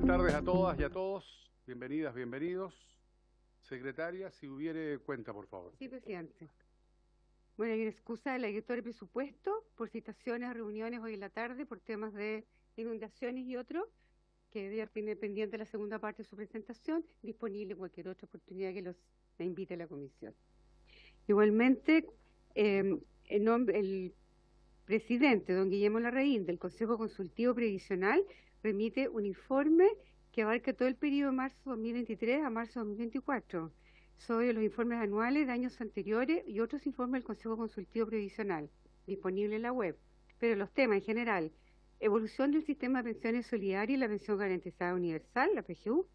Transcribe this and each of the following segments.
buenas tardes a todas y a todos. Bienvenidas, bienvenidos. Secretaria, si hubiere cuenta, por favor. Sí, presidente. Bueno, hay una excusa de la directora de presupuesto por citaciones a reuniones hoy en la tarde por temas de inundaciones y otros, que debe tener pendiente la segunda parte de su presentación, disponible en cualquier otra oportunidad que la invite a la comisión. Igualmente, el presidente, don Guillermo Larraín, del Consejo Consultivo Previsional, remite un informe que abarca todo el periodo de marzo 2023 a marzo 2024, sobre los informes anuales de años anteriores y otros informes del Consejo Consultivo Previsional, disponible en la web. Pero los temas en general: evolución del sistema de pensiones solidarias y la pensión garantizada universal, la PGU,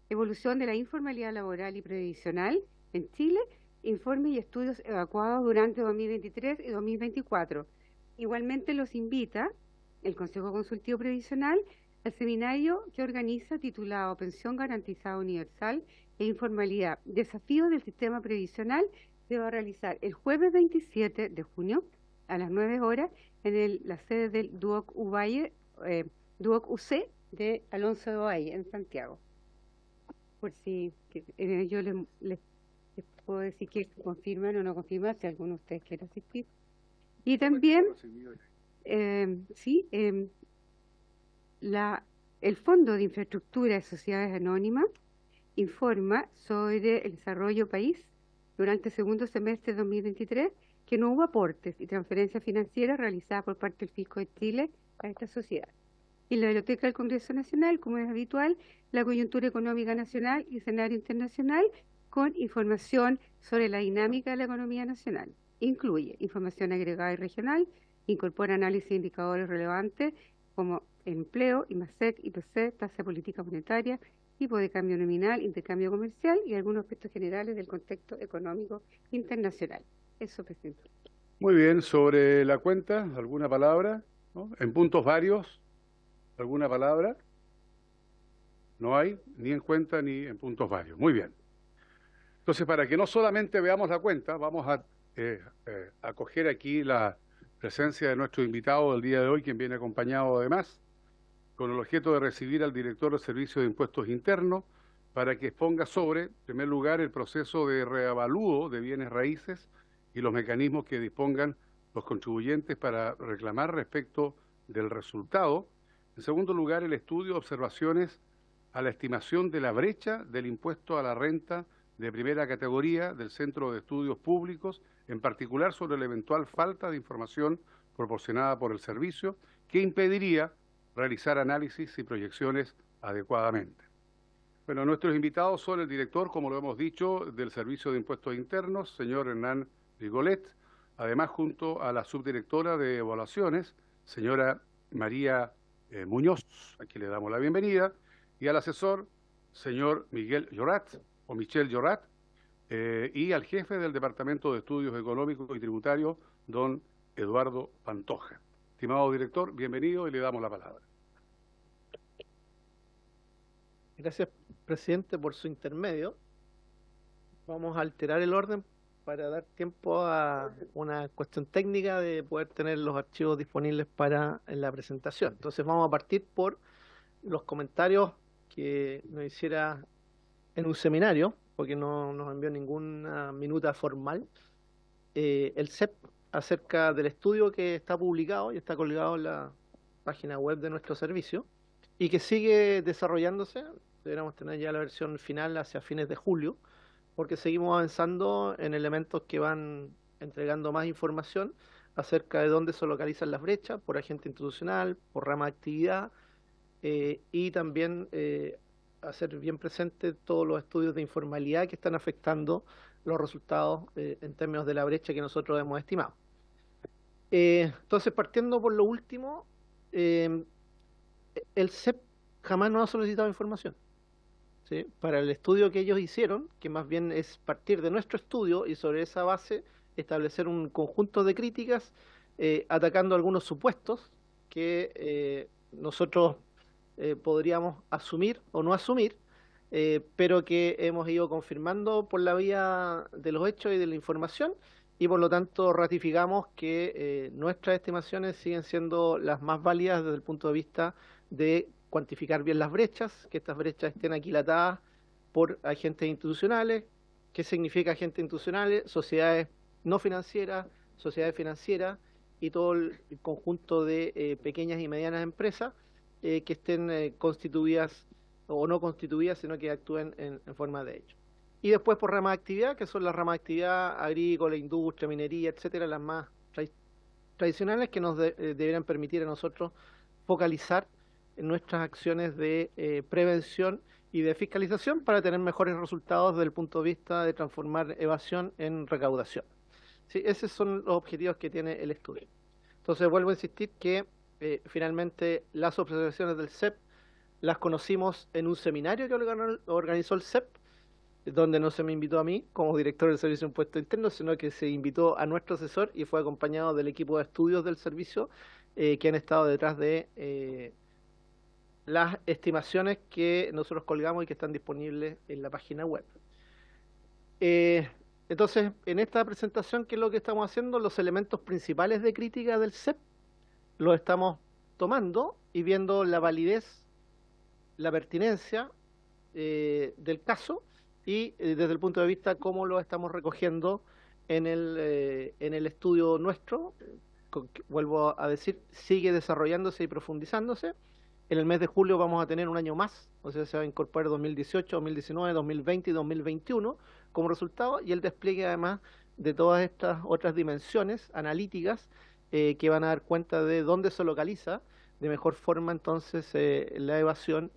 evolución de la informalidad laboral y previsional en Chile, informes y estudios evacuados durante 2023 y 2024. Igualmente los invita el Consejo Consultivo Previsional al seminario que organiza titulado Pensión Garantizada Universal e Informalidad, Desafíos del Sistema Previsional. Se va a realizar el jueves 27 de junio a las 9 horas en la sede del Duoc Duoc UC de Alonso de Ovalle, en Santiago. Por si yo les puedo decir que confirman o no confirman, si alguno de ustedes quiere asistir. Y también, el Fondo de Infraestructura de Sociedades Anónimas informa sobre el desarrollo país durante el segundo semestre de 2023 que no hubo aportes y transferencias financieras realizadas por parte del Fisco de Chile a esta sociedad. Y la Biblioteca del Congreso Nacional, como es habitual, la coyuntura económica nacional y escenario internacional, con información sobre la dinámica de la economía nacional. Incluye información agregada y regional, incorpora análisis de indicadores relevantes como empleo, IMASEC, IPC, tasa de política monetaria, tipo de cambio nominal, intercambio comercial y algunos aspectos generales del contexto económico internacional. Eso, presidente. Muy bien, sobre la cuenta, ¿alguna palabra? ¿No? En puntos varios, ¿alguna palabra? No hay, ni en cuenta ni en puntos varios. Muy bien. Entonces, para que no solamente veamos la cuenta, vamos a acoger aquí la presencia de nuestro invitado del día de hoy, quien viene acompañado además, con el objeto de recibir al director del Servicio de Impuestos Internos para que exponga sobre, en primer lugar, el proceso de reavalúo de bienes raíces y los mecanismos que dispongan los contribuyentes para reclamar respecto del resultado. En segundo lugar, el estudio de observaciones a la estimación de la brecha del impuesto a la renta de primera categoría del Centro de Estudios Públicos, en particular sobre la eventual falta de información proporcionada por el servicio, que impediría realizar análisis y proyecciones adecuadamente. Bueno, nuestros invitados son el director, como lo hemos dicho, del Servicio de Impuestos Internos, señor Hernán Rigolet, además junto a la subdirectora de Evaluaciones, señora María Muñoz, a quien le damos la bienvenida, y al asesor, señor Miguel Llorat, o Michel Llorat, y al jefe del Departamento de Estudios Económicos y Tributarios, don Eduardo Pantoja. Estimado director, bienvenido y le damos la palabra. Gracias, presidente, por su intermedio. Vamos a alterar el orden para dar tiempo a una cuestión técnica de poder tener los archivos disponibles para la presentación. Entonces vamos a partir por los comentarios que nos hiciera en un seminario, porque no nos envió ninguna minuta formal, el CEP, acerca del estudio que está publicado y está colgado en la página web de nuestro servicio y que sigue desarrollándose. Deberíamos tener ya la versión final hacia fines de julio, porque seguimos avanzando en elementos que van entregando más información acerca de dónde se localizan las brechas por agente institucional, por rama de actividad, y también hacer bien presente todos los estudios de informalidad que están afectando los resultados en términos de la brecha que nosotros hemos estimado. Entonces, partiendo por lo último, el CEP jamás nos ha solicitado información, ¿sí? Para el estudio que ellos hicieron, que más bien es partir de nuestro estudio y sobre esa base establecer un conjunto de críticas atacando algunos supuestos que nosotros podríamos asumir o no asumir, pero que hemos ido confirmando por la vía de los hechos y de la información, y por lo tanto ratificamos que nuestras estimaciones siguen siendo las más válidas desde el punto de vista de cuantificar bien las brechas, que estas brechas estén aquilatadas por agentes institucionales. ¿Qué significa agentes institucionales? Sociedades no financieras, sociedades financieras y todo el conjunto de pequeñas y medianas empresas que estén constituidas o no constituidas, sino que actúen en forma de hecho. Y después por ramas de actividad, que son las ramas de actividad agrícola, industria, minería, etcétera, las más tradicionales que nos deberían permitir a nosotros focalizar en nuestras acciones de prevención y de fiscalización para tener mejores resultados desde el punto de vista de transformar evasión en recaudación. ¿Sí? Esos son los objetivos que tiene el estudio. Entonces vuelvo a insistir que finalmente las observaciones del CEP las conocimos en un seminario que organizó el CEP, donde no se me invitó a mí como director del Servicio de Impuesto Interno, sino que se invitó a nuestro asesor y fue acompañado del equipo de estudios del servicio que han estado detrás de las estimaciones que nosotros colgamos y que están disponibles en la página web. Entonces, en esta presentación, ¿qué es lo que estamos haciendo? Los elementos principales de crítica del CEP los estamos tomando y viendo la validez, la pertinencia del caso y desde el punto de vista cómo lo estamos recogiendo en el estudio nuestro, vuelvo a decir, sigue desarrollándose y profundizándose. En el mes de julio vamos a tener un año más, o sea, se va a incorporar 2018, 2019, 2020 y 2021 como resultado, y el despliegue además de todas estas otras dimensiones analíticas que van a dar cuenta de dónde se localiza de mejor forma entonces la evasión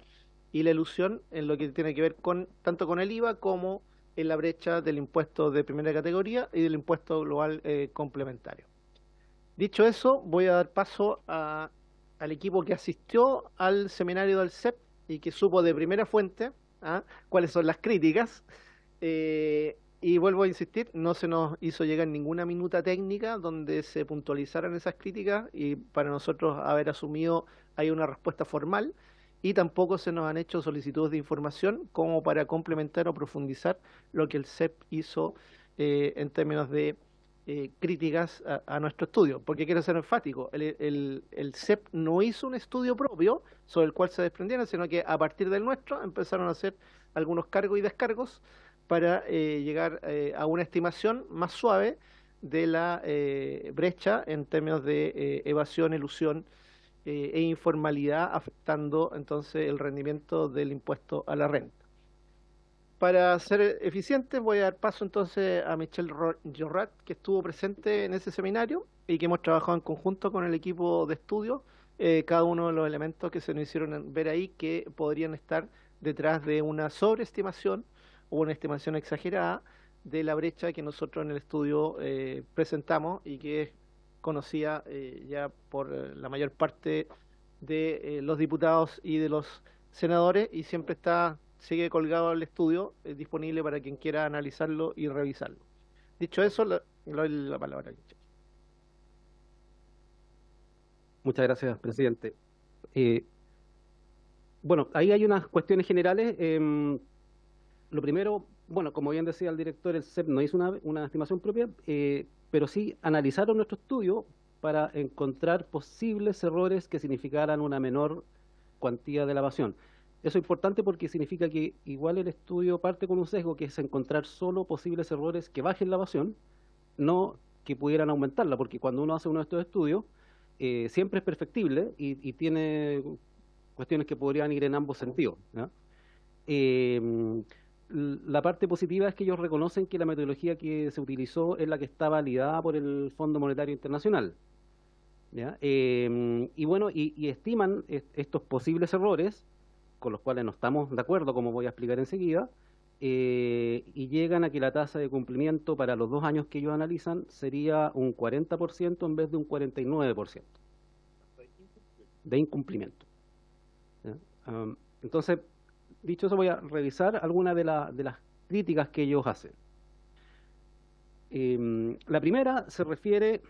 y la elusión en lo que tiene que ver con tanto con el IVA como en la brecha del impuesto de primera categoría y del impuesto global complementario. Dicho eso, voy a dar paso al equipo que asistió al seminario del CEP y que supo de primera fuente cuáles son las críticas. Y vuelvo a insistir, no se nos hizo llegar ninguna minuta técnica donde se puntualizaran esas críticas y para nosotros haber asumido hay una respuesta formal y tampoco se nos han hecho solicitudes de información como para complementar o profundizar lo que el CEP hizo en términos de críticas a nuestro estudio, porque quiero ser enfático, el CEP no hizo un estudio propio sobre el cual se desprendieron, sino que a partir del nuestro empezaron a hacer algunos cargos y descargos para llegar a una estimación más suave de la brecha en términos de evasión, elusión e informalidad, afectando entonces el rendimiento del impuesto a la renta. Para ser eficientes voy a dar paso entonces a Michelle Jorrat, que estuvo presente en ese seminario y que hemos trabajado en conjunto con el equipo de estudio, cada uno de los elementos que se nos hicieron ver ahí que podrían estar detrás de una sobreestimación o una estimación exagerada de la brecha que nosotros en el estudio presentamos y que es conocida ya por la mayor parte de los diputados y de los senadores y siempre sigue colgado el estudio, disponible para quien quiera analizarlo y revisarlo. Dicho eso, le doy la palabra. Muchas gracias, presidente. Bueno, ahí hay unas cuestiones generales. Lo primero, bueno, como bien decía el director, el CEP no hizo una estimación propia, pero sí analizaron nuestro estudio para encontrar posibles errores que significaran una menor cuantía de la evasión. Eso es importante porque significa que igual el estudio parte con un sesgo, que es encontrar solo posibles errores que bajen la evasión, no que pudieran aumentarla, porque cuando uno hace uno de estos estudios, siempre es perfectible y tiene cuestiones que podrían ir en ambos sentidos, ¿no? La parte positiva es que ellos reconocen que la metodología que se utilizó es la que está validada por el Fondo Monetario Internacional, ¿ya? Y bueno, y estiman estos posibles errores, con los cuales no estamos de acuerdo, como voy a explicar enseguida, y llegan a que la tasa de cumplimiento para los 2 años que ellos analizan sería un 40% en vez de un 49% de incumplimiento, ¿ya? Entonces, dicho eso, voy a revisar algunas de las críticas que ellos hacen. La primera se refiere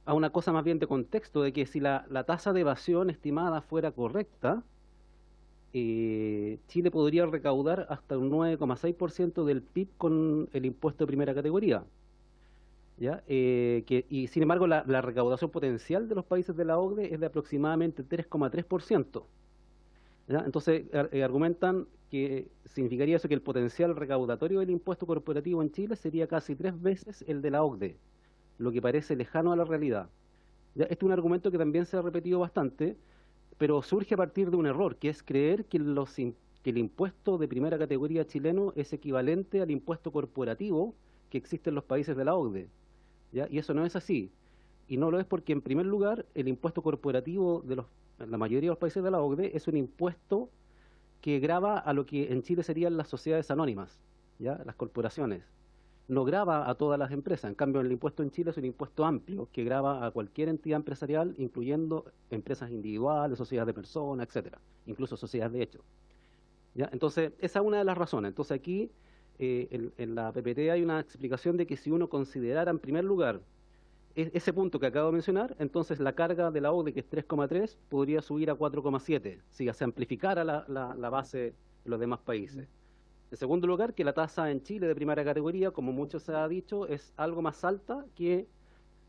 a una cosa más bien de contexto, de que si la tasa de evasión estimada fuera correcta, Chile podría recaudar hasta un 9,6% del PIB con el impuesto de primera categoría, ¿ya? Y sin embargo la recaudación potencial de los países de la OCDE es de aproximadamente 3,3%. ¿Ya? Entonces, argumentan que significaría eso que el potencial recaudatorio del impuesto corporativo en Chile sería casi 3 veces el de la OCDE, lo que parece lejano a la realidad. ¿Ya? Este es un argumento que también se ha repetido bastante, pero surge a partir de un error, que es creer que el impuesto de primera categoría chileno es equivalente al impuesto corporativo que existe en los países de la OCDE. ¿Ya? Y eso no es así. Y no lo es porque, en primer lugar, el impuesto corporativo de la mayoría de los países de la OCDE es un impuesto que grava a lo que en Chile serían las sociedades anónimas, ¿ya? Las corporaciones. No grava a todas las empresas. En cambio, el impuesto en Chile es un impuesto amplio que grava a cualquier entidad empresarial, incluyendo empresas individuales, sociedades de personas, etcétera, incluso sociedades de hecho. ¿Ya? Entonces, esa es una de las razones. Entonces, aquí en la PPT hay una explicación de que si uno considerara en primer lugar ese punto que acabo de mencionar, entonces la carga de la OCDE, que es 3,3, podría subir a 4,7, si se amplificara la base de los demás países. En segundo lugar, que la tasa en Chile de primera categoría, como mucho se ha dicho, es algo más alta que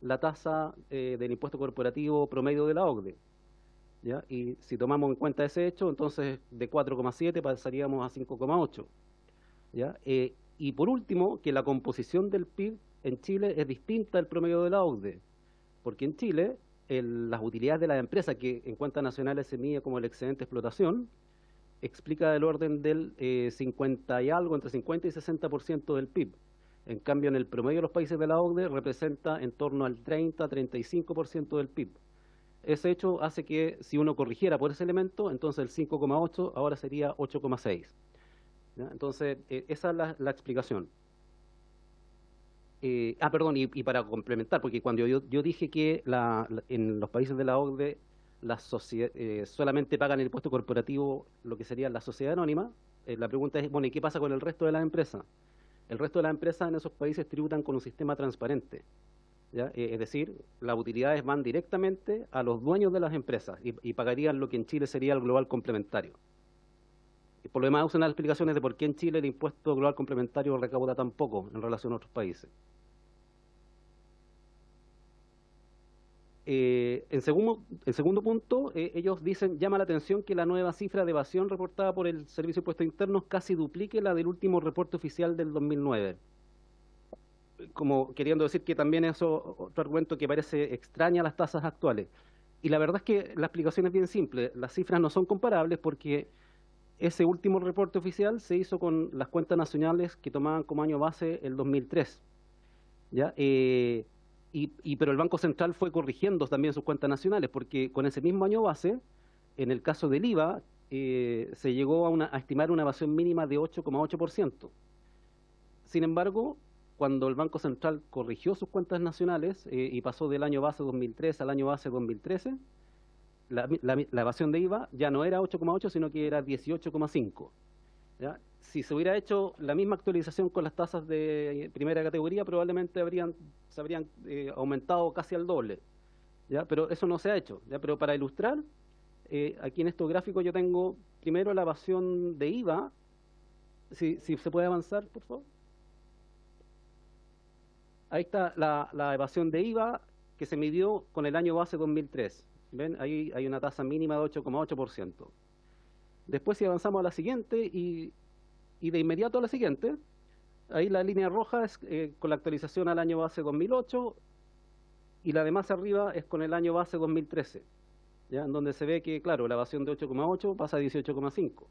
la tasa del impuesto corporativo promedio de la OCDE. ¿Ya? Y si tomamos en cuenta ese hecho, entonces de 4,7 pasaríamos a 5,8. ¿Ya? Y por último, que la composición del PIB en Chile es distinta al promedio de la OCDE, porque en Chile las utilidades de las empresas, que en cuentas nacionales se mide como el excedente de explotación, explica del orden del 50 y algo, entre 50 y 60% del PIB. En cambio, en el promedio de los países de la OCDE representa en torno al 30-35% del PIB. Ese hecho hace que si uno corrigiera por ese elemento, entonces el 5,8 ahora sería 8,6. Entonces, esa es la explicación. Perdón, y para complementar, porque cuando yo dije que en los países de la OCDE solamente pagan el impuesto corporativo lo que sería la sociedad anónima, la pregunta es, bueno, ¿y qué pasa con el resto de las empresas? El resto de las empresas en esos países tributan con un sistema transparente, ¿ya? Es decir, las utilidades van directamente a los dueños de las empresas y pagarían lo que en Chile sería el global complementario. Y por lo demás, usan las explicaciones de por qué en Chile el impuesto global complementario recauda tan poco en relación a otros países. En segundo punto, ellos dicen, llama la atención que la nueva cifra de evasión reportada por el Servicio de Impuestos Internos casi duplique la del último reporte oficial del 2009. Como queriendo decir que también eso, otro argumento que parece extraña a las tasas actuales. Y la verdad es que la explicación es bien simple. Las cifras no son comparables porque ese último reporte oficial se hizo con las cuentas nacionales que tomaban como año base el 2003. ¿Ya? Pero el Banco Central fue corrigiendo también sus cuentas nacionales, porque con ese mismo año base, en el caso del IVA, se llegó a estimar una evasión mínima de 8,8%. Sin embargo, cuando el Banco Central corrigió sus cuentas nacionales y pasó del año base 2003 al año base 2013, la evasión de IVA ya no era 8,8, sino que era 18,5. ¿Ya? Si se hubiera hecho la misma actualización con las tasas de primera categoría, probablemente se habrían aumentado casi al doble. ¿Ya? Pero eso no se ha hecho. ¿Ya? Pero para ilustrar, aquí en estos gráficos yo tengo primero la evasión de IVA. Si se puede avanzar, por favor. Ahí está la evasión de IVA que se midió con el año base 2003. ¿Ven? Ahí hay una tasa mínima de 8,8%. Después si avanzamos a la siguiente y de inmediato a la siguiente, ahí la línea roja es con la actualización al año base 2008 y la de más arriba es con el año base 2013, ¿ya? En donde se ve que, claro, la evasión de 8,8 pasa a 18,5.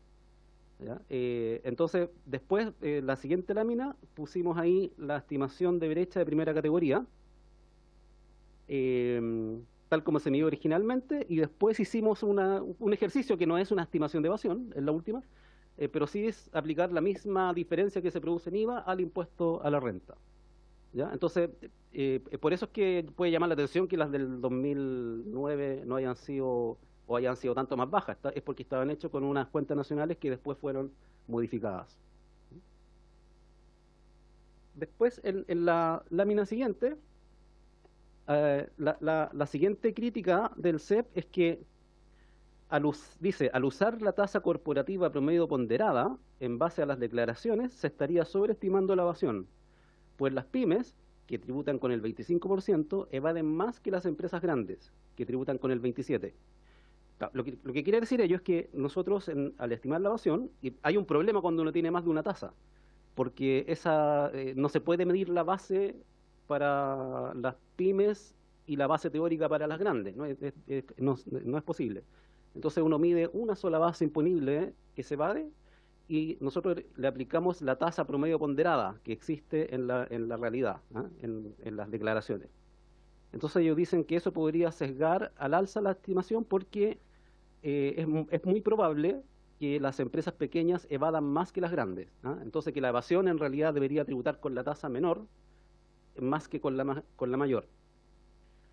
Entonces, después, la siguiente lámina, pusimos ahí la estimación de brecha de primera categoría, tal como se midió originalmente, y después hicimos un ejercicio que no es una estimación de evasión, es la última, pero sí es aplicar la misma diferencia que se produce en IVA al impuesto a la renta. ¿Ya? Entonces, por eso es que puede llamar la atención que las del 2009 no hayan sido o hayan sido tanto más bajas, es porque estaban hechos con unas cuentas nacionales que después fueron modificadas. Después, en la lámina siguiente, la siguiente crítica del CEP es que dice, al usar la tasa corporativa promedio ponderada en base a las declaraciones, se estaría sobreestimando la evasión, pues las pymes, que tributan con el 25%, evaden más que las empresas grandes, que tributan con el 27%. Lo que quiere decir ello es que nosotros, al estimar la evasión, y hay un problema cuando uno tiene más de una tasa, porque no se puede medir la base para las pymes y la base teórica para las grandes, no es posible. Entonces uno mide una sola base imponible que se evade y nosotros le aplicamos la tasa promedio ponderada que existe en la realidad, en las declaraciones. Entonces ellos dicen que eso podría sesgar al alza la estimación porque es muy probable que las empresas pequeñas evadan más que las grandes. Entonces que la evasión en realidad debería tributar con la tasa menor más que con la mayor.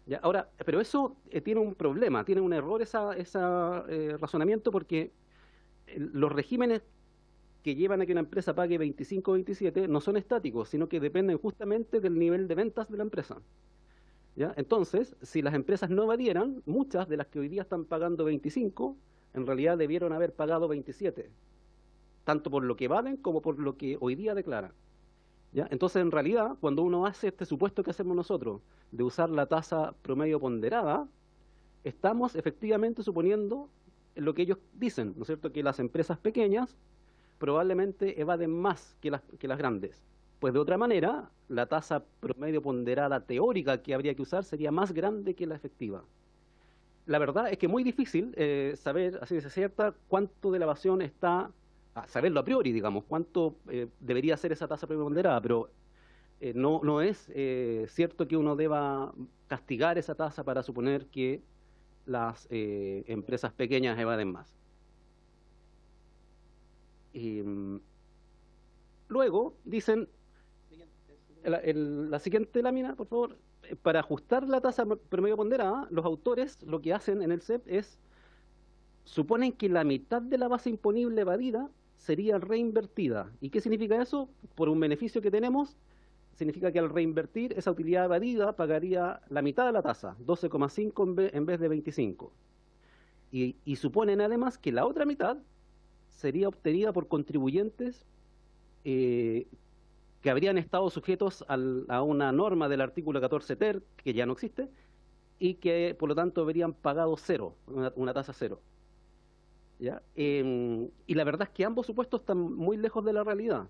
¿Ya? Ahora, pero eso tiene un problema, tiene un error ese razonamiento porque los regímenes que llevan a que una empresa pague 25 o 27 no son estáticos, sino que dependen justamente del nivel de ventas de la empresa. ¿Ya? Entonces, si las empresas no evadieran, muchas de las que hoy día están pagando 25, en realidad debieron haber pagado 27, tanto por lo que valen como por lo que hoy día declaran. ¿Ya? Entonces, en realidad, cuando uno hace este supuesto que hacemos nosotros de usar la tasa promedio ponderada, estamos efectivamente suponiendo lo que ellos dicen, ¿no es cierto?, que las empresas pequeñas probablemente evaden más que las grandes. Pues de otra manera, la tasa promedio ponderada teórica que habría que usar sería más grande que la efectiva. La verdad es que es muy difícil saber, así de cierta, cuánto de la evasión está, saberlo a priori, digamos, cuánto debería ser esa tasa promedio ponderada, pero no es cierto que uno deba castigar esa tasa para suponer que las empresas pequeñas evaden más. Luego dicen, la siguiente lámina, por favor, para ajustar la tasa promedio ponderada, los autores lo que hacen en el CEP es, suponen que la mitad de la base imponible evadida sería reinvertida. ¿Y qué significa eso? Por un beneficio que tenemos, significa que al reinvertir esa utilidad evadida pagaría la mitad de la tasa, 12,5 en vez de 25. Y suponen además que la otra mitad sería obtenida por contribuyentes que habrían estado sujetos a una norma del artículo 14 ter, que ya no existe, y que por lo tanto habrían pagado cero, una tasa cero. ¿Ya? Y la verdad es que ambos supuestos están muy lejos de la realidad.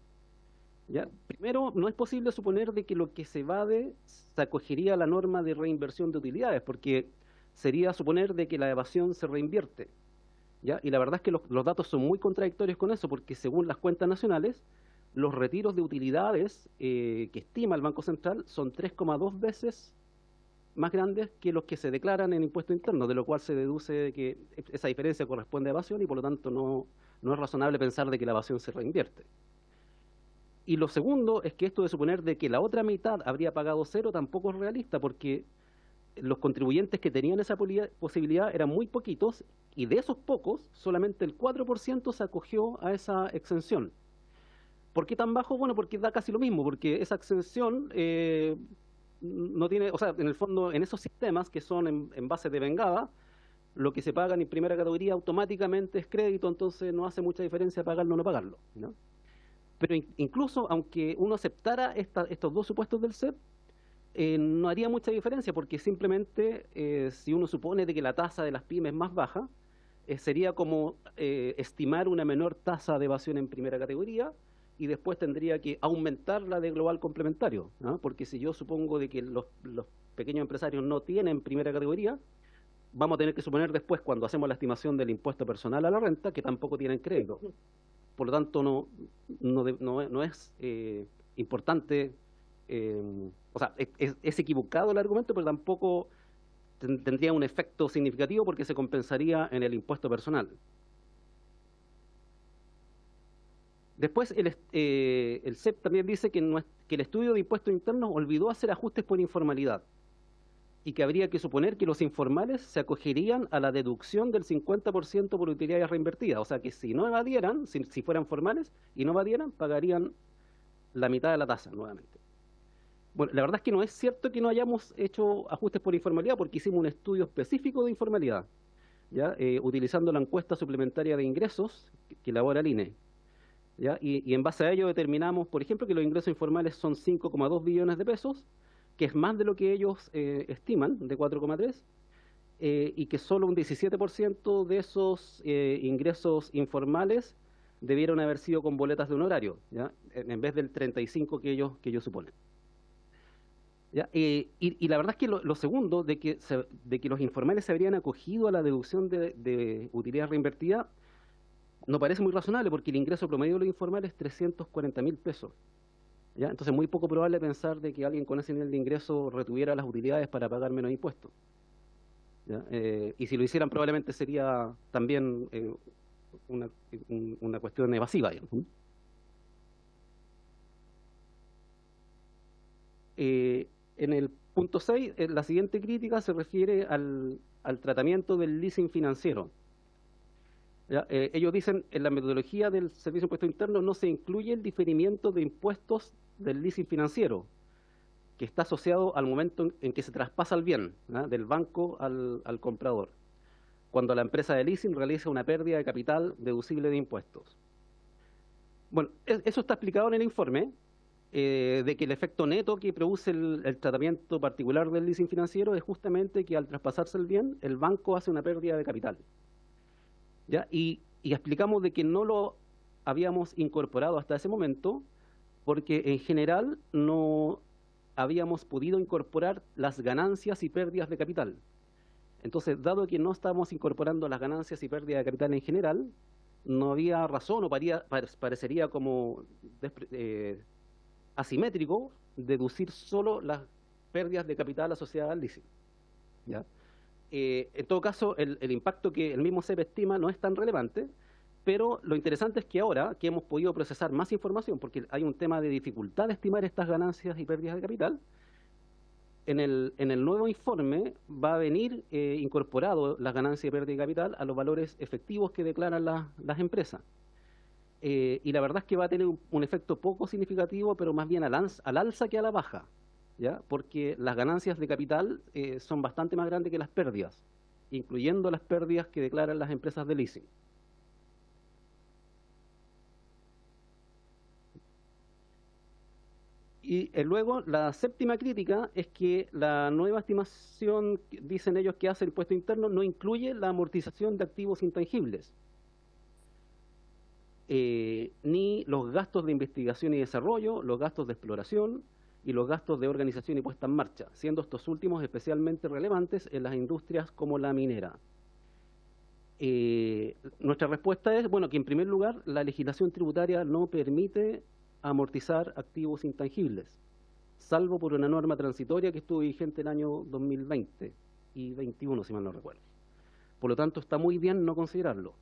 ¿Ya? Primero, no es posible suponer de que lo que se evade se acogería a la norma de reinversión de utilidades, porque sería suponer de que la evasión se reinvierte. ¿Ya? Y la verdad es que los datos son muy contradictorios con eso, porque según las cuentas nacionales, los retiros de utilidades que estima el Banco Central son 3,2 veces más grandes que los que se declaran en impuesto interno, de lo cual se deduce que esa diferencia corresponde a evasión y por lo tanto no es razonable pensar de que la evasión se reinvierte. Y lo segundo es que esto de suponer de que la otra mitad habría pagado cero tampoco es realista, porque los contribuyentes que tenían esa posibilidad eran muy poquitos y de esos pocos solamente el 4% se acogió a esa exención. ¿Por qué tan bajo? Bueno, porque da casi lo mismo, porque esa exención no tiene, o sea, en el fondo, en esos sistemas que son en base de vengada, lo que se paga en primera categoría automáticamente es crédito, entonces no hace mucha diferencia pagarlo o no pagarlo, ¿no? Pero incluso aunque uno aceptara estos dos supuestos del CEP, no haría mucha diferencia, porque simplemente si uno supone de que la tasa de las pymes es más baja, sería como estimar una menor tasa de evasión en primera categoría, y después tendría que aumentar la de global complementario, ¿no? Porque si yo supongo de que los pequeños empresarios no tienen primera categoría, vamos a tener que suponer después, cuando hacemos la estimación del impuesto personal a la renta, que tampoco tienen crédito. Por lo tanto, no es importante, o sea, es equivocado el argumento, pero tampoco tendría un efecto significativo porque se compensaría en el impuesto personal. Después, el CEP también dice que el estudio de impuestos internos olvidó hacer ajustes por informalidad y que habría que suponer que los informales se acogerían a la deducción del 50% por utilidades reinvertidas. O sea, que si no evadieran, si fueran formales y no evadieran, pagarían la mitad de la tasa nuevamente. Bueno, la verdad es que no es cierto que no hayamos hecho ajustes por informalidad, porque hicimos un estudio específico de informalidad, ¿ya? Utilizando la encuesta suplementaria de ingresos que elabora el INE. ¿Ya? Y en base a ello determinamos, por ejemplo, que los ingresos informales son 5,2 billones de pesos, que es más de lo que ellos estiman, de 4,3, y que solo un 17% de esos ingresos informales debieron haber sido con boletas de honorario, ¿ya? En vez del 35% que ellos suponen. ¿Ya? Y la verdad es que lo segundo, de que los informales se habrían acogido a la deducción de utilidad reinvertida, no parece muy razonable, porque el ingreso promedio de los informales es 340.000 pesos. ¿Ya? Entonces, muy poco probable pensar de que alguien con ese nivel de ingreso retuviera las utilidades para pagar menos impuestos. ¿Ya? Y si lo hicieran, probablemente sería también una cuestión evasiva, digamos. En el punto 6, la siguiente crítica se refiere al tratamiento del leasing financiero. ¿Ya? Ellos dicen, en la metodología del Servicio de Impuesto Interno no se incluye el diferimiento de impuestos del leasing financiero, que está asociado al momento en que se traspasa el bien, ¿ah?, del banco al comprador, cuando la empresa de leasing realiza una pérdida de capital deducible de impuestos. Bueno, eso está explicado en el informe, de que el efecto neto que produce el tratamiento particular del leasing financiero es justamente que al traspasarse el bien, el banco hace una pérdida de capital. ¿Ya? Y explicamos de que no lo habíamos incorporado hasta ese momento, porque en general no habíamos podido incorporar las ganancias y pérdidas de capital. Entonces, dado que no estábamos incorporando las ganancias y pérdidas de capital en general, no había razón, o parecería como asimétrico deducir solo las pérdidas de capital asociadas al leasing. ¿Ya? En todo caso, el impacto que el mismo CEP estima no es tan relevante, pero lo interesante es que ahora que hemos podido procesar más información, porque hay un tema de dificultad de estimar estas ganancias y pérdidas de capital, en el nuevo informe va a venir incorporado las ganancias y pérdidas de capital a los valores efectivos que declaran las empresas. Y la verdad es que va a tener un efecto poco significativo, pero más bien al alza que a la baja, ¿ya? Porque las ganancias de capital son bastante más grandes que las pérdidas, incluyendo las pérdidas que declaran las empresas de leasing. Y luego, la séptima crítica es que la nueva estimación, dicen ellos, que hace el impuesto interno no incluye la amortización de activos intangibles, ni los gastos de investigación y desarrollo, los gastos de exploración y los gastos de organización y puesta en marcha, siendo estos últimos especialmente relevantes en las industrias como la minera. Nuestra respuesta es, bueno, que en primer lugar la legislación tributaria no permite amortizar activos intangibles, salvo por una norma transitoria que estuvo vigente el año 2020 y 2021, si mal no recuerdo. Por lo tanto, está muy bien no considerarlo.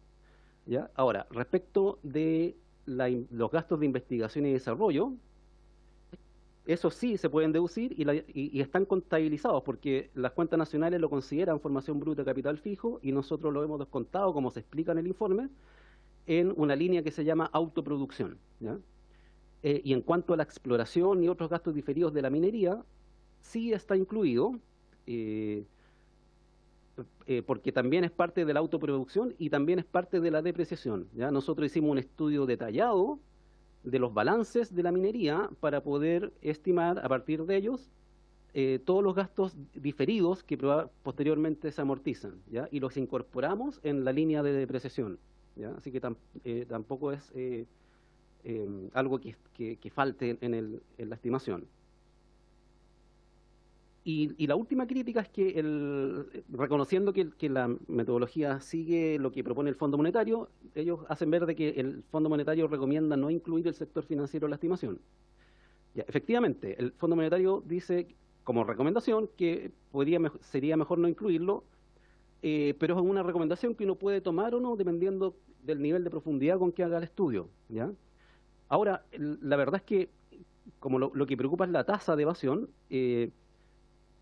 ¿Ya? Ahora, respecto de los gastos de investigación y desarrollo, esos sí se pueden deducir y están contabilizados, porque las cuentas nacionales lo consideran formación bruta de capital fijo y nosotros lo hemos descontado, como se explica en el informe, en una línea que se llama autoproducción. ¿Ya? Y en cuanto a la exploración y otros gastos diferidos de la minería, sí está incluido, porque también es parte de la autoproducción y también es parte de la depreciación. ¿Ya? Nosotros hicimos un estudio detallado de los balances de la minería para poder estimar a partir de ellos todos los gastos diferidos que posteriormente se amortizan, ¿ya? Y los incorporamos en la línea de depreciación, ¿ya? Así que tampoco es algo que falte en la estimación. Y la última crítica es que, reconociendo que la metodología sigue lo que propone el Fondo Monetario, ellos hacen ver de que el Fondo Monetario recomienda no incluir el sector financiero en la estimación. Ya, efectivamente, el Fondo Monetario dice como recomendación que sería mejor no incluirlo, pero es una recomendación que uno puede tomar o no dependiendo del nivel de profundidad con que haga el estudio, ¿ya? Ahora, la verdad es que como lo que preocupa es la tasa de evasión,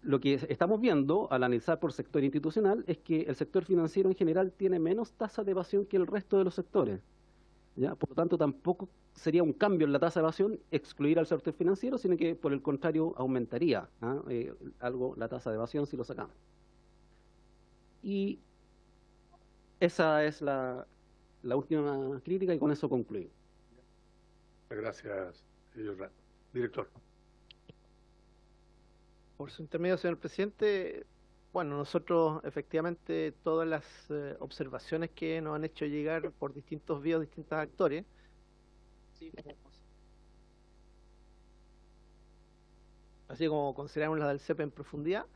lo que estamos viendo al analizar por sector institucional es que el sector financiero en general tiene menos tasa de evasión que el resto de los sectores, ¿ya? Por lo tanto, tampoco sería un cambio en la tasa de evasión excluir al sector financiero, sino que por el contrario aumentaría algo la tasa de evasión si lo sacamos. Y esa es la última crítica y con eso concluyo. Gracias, señor director. Por su intermedio, señor presidente, Bueno, nosotros efectivamente todas las observaciones que nos han hecho llegar por distintos vías, distintos actores, así como consideramos las del CEP en profundidad,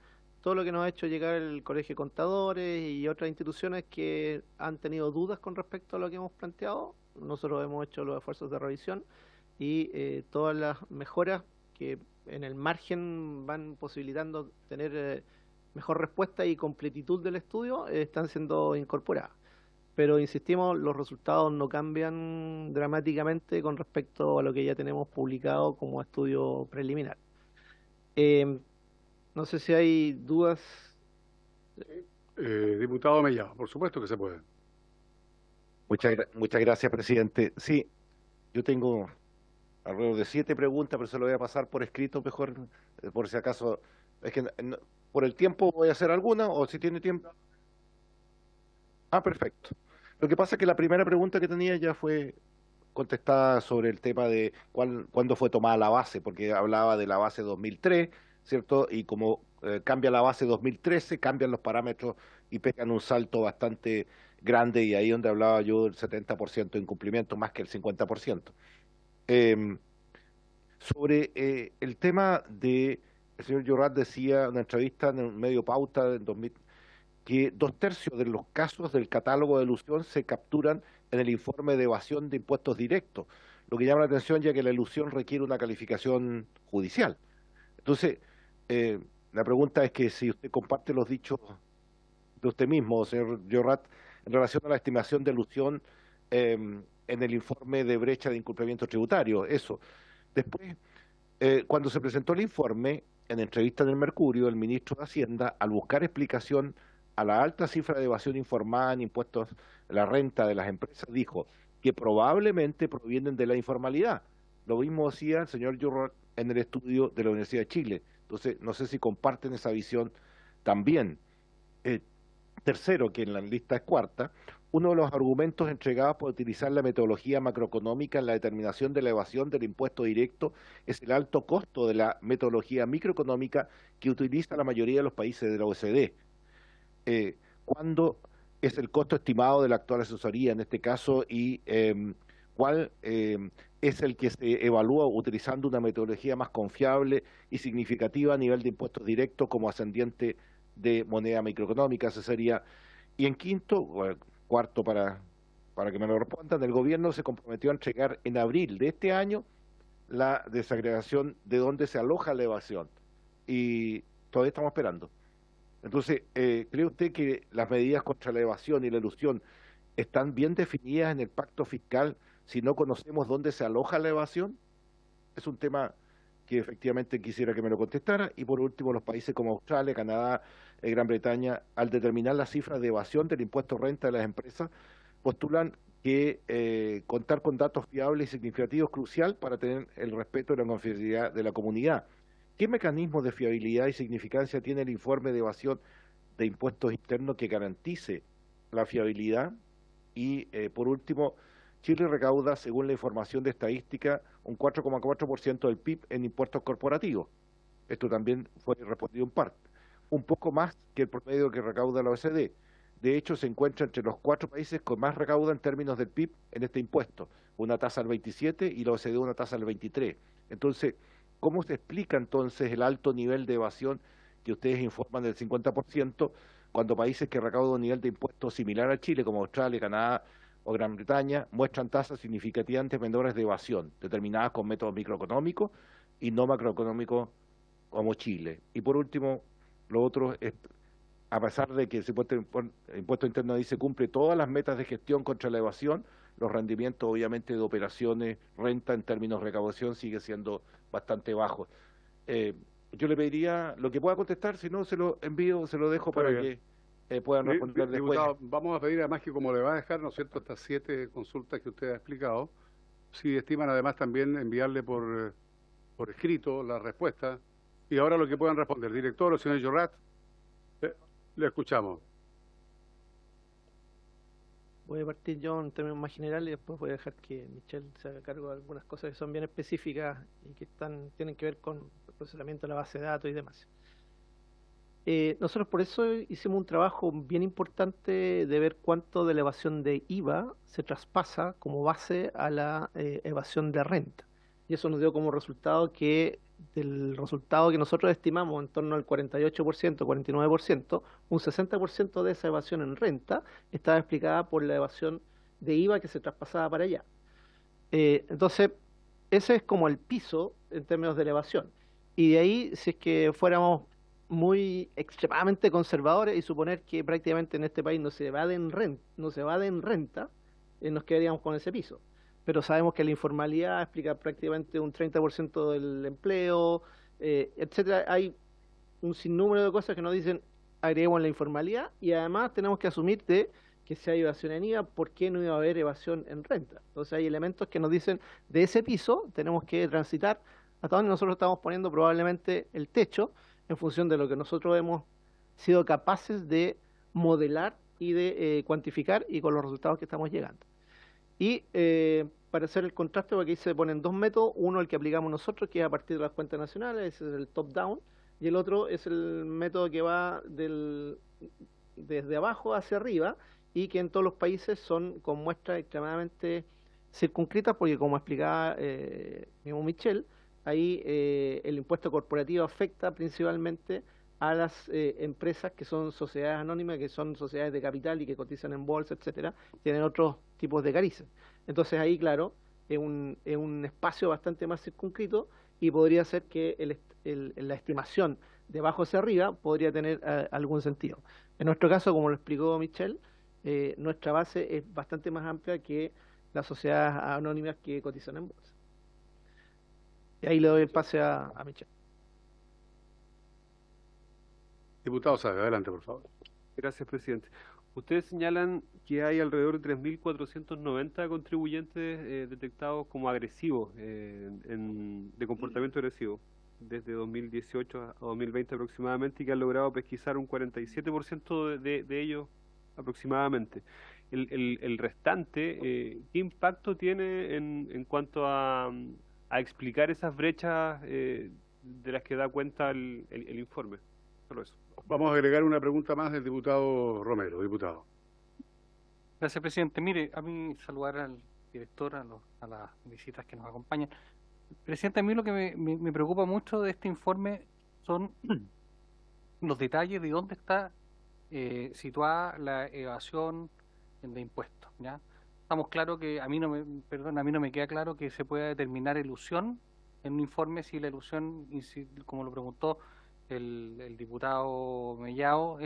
todo lo que nos ha hecho llegar el Colegio de Contadores y otras instituciones que han tenido dudas con respecto a lo que hemos planteado, nosotros hemos hecho los esfuerzos de revisión y todas las mejoras que en el margen van posibilitando tener mejor respuesta y completitud del estudio están siendo incorporadas. Pero insistimos, los resultados no cambian dramáticamente con respecto a lo que ya tenemos publicado como estudio preliminar. No sé si hay dudas. Diputado Mellado, por supuesto que se puede. Muchas gracias, presidente. Sí, yo tengo alrededor de 7 preguntas, pero se lo voy a pasar por escrito mejor, por si acaso. Es que por el tiempo voy a hacer alguna, o si tiene tiempo. Ah, perfecto. Lo que pasa es que la primera pregunta que tenía ya fue contestada sobre el tema de cuándo fue tomada la base, porque hablaba de la base 2003, ¿cierto? Y como cambia la base 2013, cambian los parámetros y pegan un salto bastante grande, y ahí donde hablaba yo del 70% de incumplimiento, más que el 50%. Sobre el tema de, el señor Llorat decía en una entrevista en el medio Pauta en 2000, que 2/3 de los casos del catálogo de elusión se capturan en el informe de evasión de impuestos directos, lo que llama la atención ya que la elusión requiere una calificación judicial. Entonces, la pregunta es que si usted comparte los dichos de usted mismo, señor Llorat, en relación a la estimación de elusión en el informe de brecha de incumplimiento tributario, eso. Después, cuando se presentó el informe, en entrevista en el Mercurio, el ministro de Hacienda, al buscar explicación a la alta cifra de evasión informada en impuestos a la renta de las empresas, dijo que probablemente provienen de la informalidad. Lo mismo decía el señor Llorat en el estudio de la Universidad de Chile. Entonces, no sé si comparten esa visión también. Tercero, que en la lista es cuarta, uno de los argumentos entregados por utilizar la metodología macroeconómica en la determinación de la evasión del impuesto directo es el alto costo de la metodología microeconómica que utiliza la mayoría de los países de la OECD. ¿Cuándo es el costo estimado de la actual asesoría en este caso y cuál es el que se evalúa utilizando una metodología más confiable y significativa a nivel de impuestos directos como ascendiente de moneda microeconómica? Ese sería. Y en quinto, cuarto para que me lo respondan, el gobierno se comprometió a entregar en abril de este año la desagregación de dónde se aloja la evasión y todavía estamos esperando. Entonces, ¿cree usted que las medidas contra la evasión y la elusión están bien definidas en el pacto fiscal si no conocemos dónde se aloja la evasión? Es un tema que efectivamente quisiera que me lo contestara. Y por último, los países como Australia, Canadá, Gran Bretaña, al determinar las cifras de evasión del impuesto renta de las empresas, postulan que contar con datos fiables y significativos es crucial para tener el respeto de la confidencialidad de la comunidad. ¿Qué mecanismos de fiabilidad y significancia tiene el informe de evasión de impuestos internos que garantice la fiabilidad? Y por último, Chile recauda, según la información de estadística, un 4,4% del PIB en impuestos corporativos. Esto también fue respondido en parte. Un poco más que el promedio que recauda la OECD. De hecho, se encuentra entre los 4 países con más recauda en términos del PIB en este impuesto. Una tasa del 27 y la OECD una tasa del 23. Entonces, ¿cómo se explica entonces el alto nivel de evasión que ustedes informan del 50% cuando países que recaudan un nivel de impuestos similar a Chile, como Australia, Canadá o Gran Bretaña, muestran tasas significativamente menores de evasión, determinadas con métodos microeconómicos y no macroeconómicos como Chile? Y por último, lo otro es, a pesar de que el impuesto interno dice cumple todas las metas de gestión contra la evasión, los rendimientos obviamente de operaciones, renta en términos de recaudación sigue siendo bastante bajos. Yo le pediría lo que pueda contestar, si no se lo envío, se lo dejo para que puedan responder después. Diputado, vamos a pedir además que como le va a dejar, ¿no es cierto?, estas 7 consultas que usted ha explicado, si estiman además también enviarle por escrito la respuesta. Y ahora lo que puedan responder. Director o señor Llorat, le escuchamos. Voy a partir yo en términos más generales y después voy a dejar que Michelle se haga cargo de algunas cosas que son bien específicas y que tienen que ver con el procesamiento de la base de datos y demás. Nosotros por eso hicimos un trabajo bien importante de ver cuánto de la evasión de IVA se traspasa como base a la evasión de renta. Y eso nos dio como resultado que del resultado que nosotros estimamos en torno al 48%, 49%, un 60% de esa evasión en renta estaba explicada por la evasión de IVA que se traspasaba para allá. Entonces, ese es como el piso en términos de elevación. Y de ahí, si es que fuéramos muy extremadamente conservadores y suponer que prácticamente en este país no se evade en renta, nos quedaríamos con ese piso. Pero sabemos que la informalidad explica prácticamente un 30% del empleo, etcétera. Hay un sinnúmero de cosas que nos dicen agreguemos la informalidad y además tenemos que asumir que si hay evasión en IVA, ¿por qué no iba a haber evasión en renta? Entonces hay elementos que nos dicen de ese piso tenemos que transitar hasta donde nosotros estamos poniendo probablemente el techo en función de lo que nosotros hemos sido capaces de modelar y de cuantificar y con los resultados que estamos llegando. Y para hacer el contraste, aquí se ponen dos métodos, uno el que aplicamos nosotros, que es a partir de las cuentas nacionales, ese es el top-down, y el otro es el método que va desde abajo hacia arriba, y que en todos los países son con muestras extremadamente circunscritas, porque como explicaba mismo Michel, ahí el impuesto corporativo afecta principalmente a las empresas que son sociedades anónimas, que son sociedades de capital y que cotizan en bolsa, etcétera, tienen otros tipos de carices. Entonces ahí, claro, es un espacio bastante más circunscrito y podría ser que la estimación de abajo hacia arriba podría tener algún sentido. En nuestro caso, como lo explicó Michel, nuestra base es bastante más amplia que las sociedades anónimas que cotizan en bolsa. Y ahí le doy el pase a Michel. Diputado Saavedra, adelante, por favor. Gracias, presidente. Ustedes señalan que hay alrededor de 3.490 contribuyentes detectados como agresivos, de comportamiento agresivo, desde 2018 a 2020 aproximadamente, y que han logrado pesquisar un 47% de ellos aproximadamente. El restante, ¿qué impacto tiene en cuanto a explicar esas brechas de las que da cuenta el informe? Solo eso. Vamos a agregar una pregunta más del diputado Romero. Diputado. Gracias, presidente. Mire, a mí saludar al director, a las visitas que nos acompañan. Presidente, a mí lo que me preocupa mucho de este informe son los detalles de dónde está situada la evasión de impuestos, ¿ya? Estamos claros que a mí no me queda claro que se pueda determinar elusión en un informe si la elusión, como lo preguntó el diputado Mellado,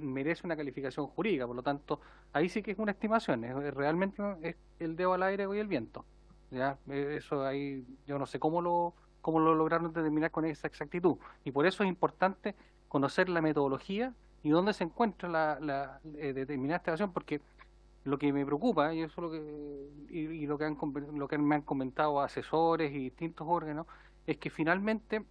merece una calificación jurídica. Por lo tanto, ahí sí que es una estimación, realmente es el dedo al aire y el viento, ¿ya? Eso ahí yo no sé cómo lo lograron determinar con esa exactitud, y por eso es importante conocer la metodología y dónde se encuentra la determinada estimación, porque lo que me preocupa, y eso es lo que me han comentado asesores y distintos órganos, es que finalmente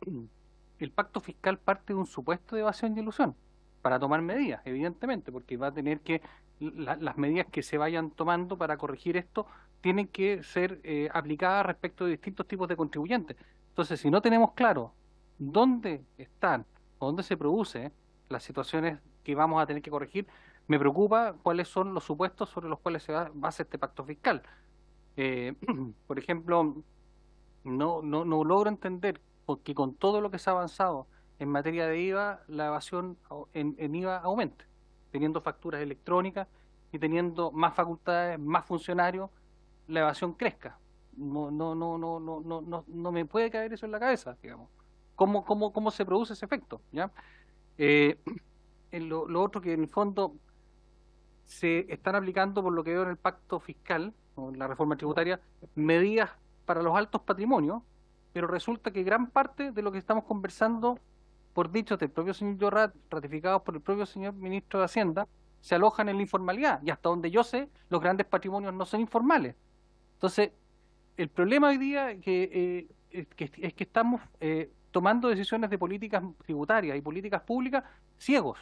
el pacto fiscal parte de un supuesto de evasión y elusión para tomar medidas, evidentemente, porque va a tener que, las medidas que se vayan tomando para corregir esto tienen que ser aplicadas respecto de distintos tipos de contribuyentes. Entonces, si no tenemos claro dónde están o dónde se producen las situaciones que vamos a tener que corregir, me preocupa cuáles son los supuestos sobre los cuales se basa este pacto fiscal. Por ejemplo, no logro entender que con todo lo que se ha avanzado en materia de IVA, la evasión en IVA aumente, teniendo facturas electrónicas y teniendo más facultades, más funcionarios, la evasión crezca. No me puede caer eso en la cabeza, digamos. ¿Cómo se produce ese efecto? ¿Ya? Lo otro que en el fondo se están aplicando, por lo que veo en el pacto fiscal o en la reforma tributaria, medidas para los altos patrimonios, pero resulta que gran parte de lo que estamos conversando, por dichos del propio señor Llorrat, ratificados por el propio señor ministro de Hacienda, se alojan en la informalidad, y hasta donde yo sé, los grandes patrimonios no son informales. Entonces, el problema hoy día es que estamos tomando decisiones de políticas tributarias y políticas públicas ciegos.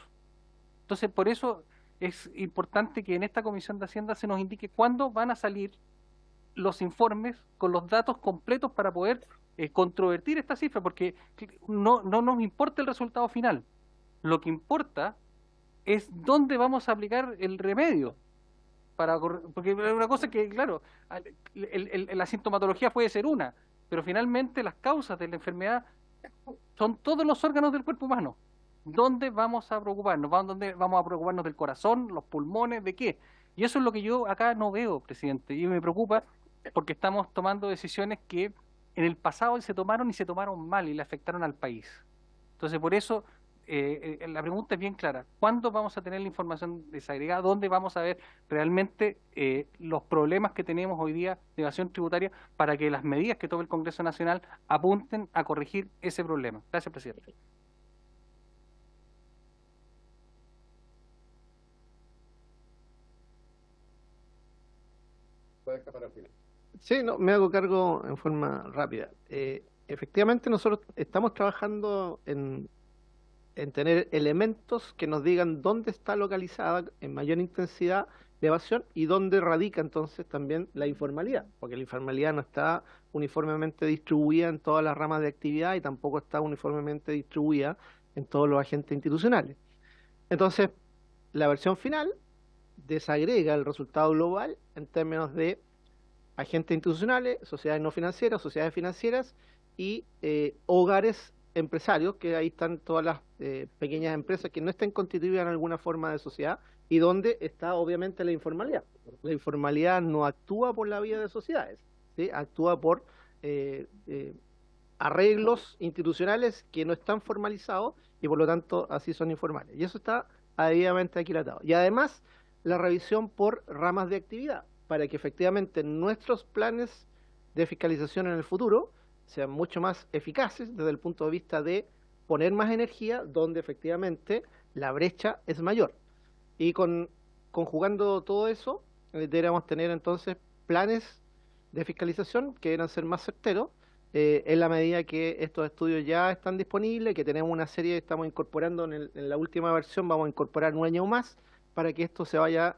Entonces, por eso es importante que en esta Comisión de Hacienda se nos indique cuándo van a salir los informes con los datos completos para poder controvertir esta cifra, porque no nos importa el resultado final, Lo que importa es dónde vamos a aplicar el remedio. Porque una cosa que, claro, la sintomatología puede ser una, pero finalmente las causas de la enfermedad son todos los órganos del cuerpo humano. ¿Dónde vamos a preocuparnos? ¿Dónde vamos a preocuparnos del corazón, los pulmones, de qué? Y eso es lo que yo acá no veo, presidente, y me preocupa porque estamos tomando decisiones que en el pasado se tomaron y se tomaron mal y le afectaron al país. Entonces, por eso la pregunta es bien clara. ¿Cuándo vamos a tener la información desagregada? ¿Dónde vamos a ver realmente los problemas que tenemos hoy día de evasión tributaria para que las medidas que tome el Congreso Nacional apunten a corregir ese problema? Gracias, presidente. Sí, no, me hago cargo en forma rápida. Efectivamente, nosotros estamos trabajando en tener elementos que nos digan dónde está localizada en mayor intensidad la evasión y dónde radica entonces también la informalidad, porque la informalidad no está uniformemente distribuida en todas las ramas de actividad y tampoco está uniformemente distribuida en todos los agentes institucionales. Entonces, la versión final desagrega el resultado global en términos de agentes institucionales, sociedades no financieras, sociedades financieras y hogares empresarios, que ahí están todas las pequeñas empresas que no estén constituidas en alguna forma de sociedad y donde está obviamente la informalidad. La informalidad no actúa por la vía de sociedades, ¿sí? Actúa por arreglos institucionales que no están formalizados y por lo tanto así son informales. Y eso está debidamente aquilatado. Y además la revisión por ramas de actividad, para que efectivamente nuestros planes de fiscalización en el futuro sean mucho más eficaces desde el punto de vista de poner más energía donde efectivamente la brecha es mayor. Y conjugando todo eso, deberíamos tener entonces planes de fiscalización que deberán ser más certeros, en la medida que estos estudios ya están disponibles, que tenemos una serie, estamos incorporando en la última versión, vamos a incorporar un año más para que esto se vaya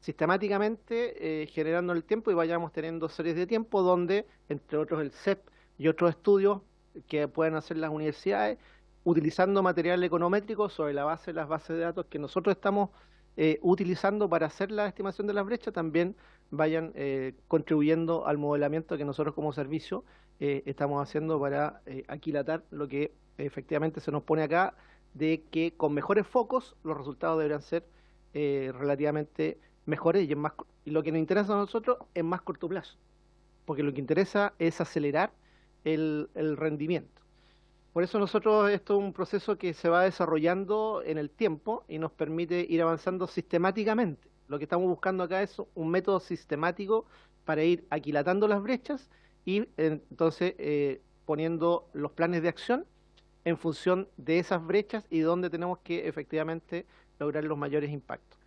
sistemáticamente generando en el tiempo y vayamos teniendo series de tiempo donde, entre otros, el CEP y otros estudios que pueden hacer las universidades, utilizando material econométrico sobre la base de las bases de datos que nosotros estamos utilizando para hacer la estimación de las brechas, también vayan contribuyendo al modelamiento que nosotros como servicio estamos haciendo para aquilatar lo que efectivamente se nos pone acá, de que con mejores focos los resultados deberán ser relativamente mejores y lo que nos interesa a nosotros es más corto plazo, porque lo que interesa es acelerar el rendimiento. Por eso nosotros, esto es un proceso que se va desarrollando en el tiempo y nos permite ir avanzando sistemáticamente. Lo que estamos buscando acá es un método sistemático para ir aquilatando las brechas y entonces poniendo los planes de acción en función de esas brechas y donde tenemos que efectivamente lograr los mayores impactos.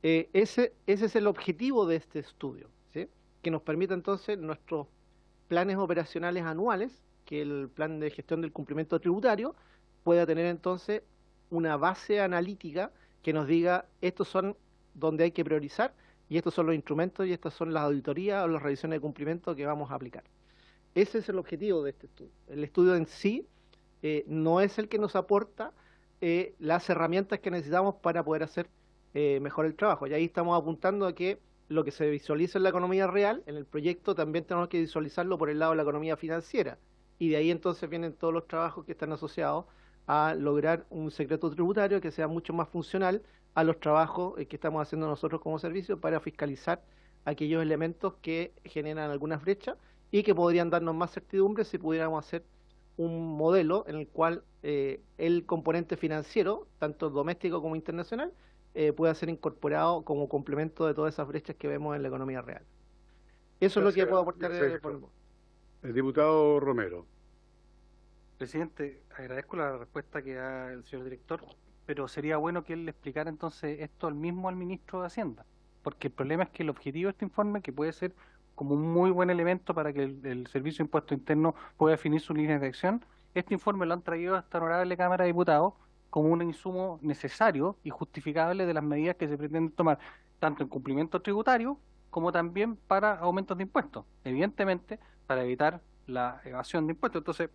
Ese es el objetivo de este estudio, ¿sí? Que nos permita entonces nuestros planes operacionales anuales, que el plan de gestión del cumplimiento tributario pueda tener entonces una base analítica que nos diga estos son donde hay que priorizar y estos son los instrumentos y estas son las auditorías o las revisiones de cumplimiento que vamos a aplicar. Ese es el objetivo de este estudio. El estudio en sí no es el que nos aporta las herramientas que necesitamos para poder hacer mejor el trabajo. Y ahí estamos apuntando a que lo que se visualiza en la economía real, en el proyecto también tenemos que visualizarlo por el lado de la economía financiera. Y de ahí entonces vienen todos los trabajos que están asociados a lograr un secreto tributario que sea mucho más funcional a los trabajos que estamos haciendo nosotros como servicio para fiscalizar aquellos elementos que generan algunas brechas y que podrían darnos más certidumbre si pudiéramos hacer un modelo en el cual el componente financiero, tanto doméstico como internacional, pueda ser incorporado como complemento de todas esas brechas que vemos en la economía real. Eso es lo que puedo aportar por el momento. El diputado Romero. Presidente, agradezco la respuesta que da el señor director, pero sería bueno que él le explicara entonces esto al ministro de Hacienda, porque el problema es que el objetivo de este informe, que puede ser como un muy buen elemento para que el Servicio de Impuesto Interno pueda definir sus líneas de acción, este informe lo han traído a esta honorable Cámara de Diputados como un insumo necesario y justificable de las medidas que se pretenden tomar, tanto en cumplimiento tributario como también para aumentos de impuestos, evidentemente para evitar la evasión de impuestos. Entonces,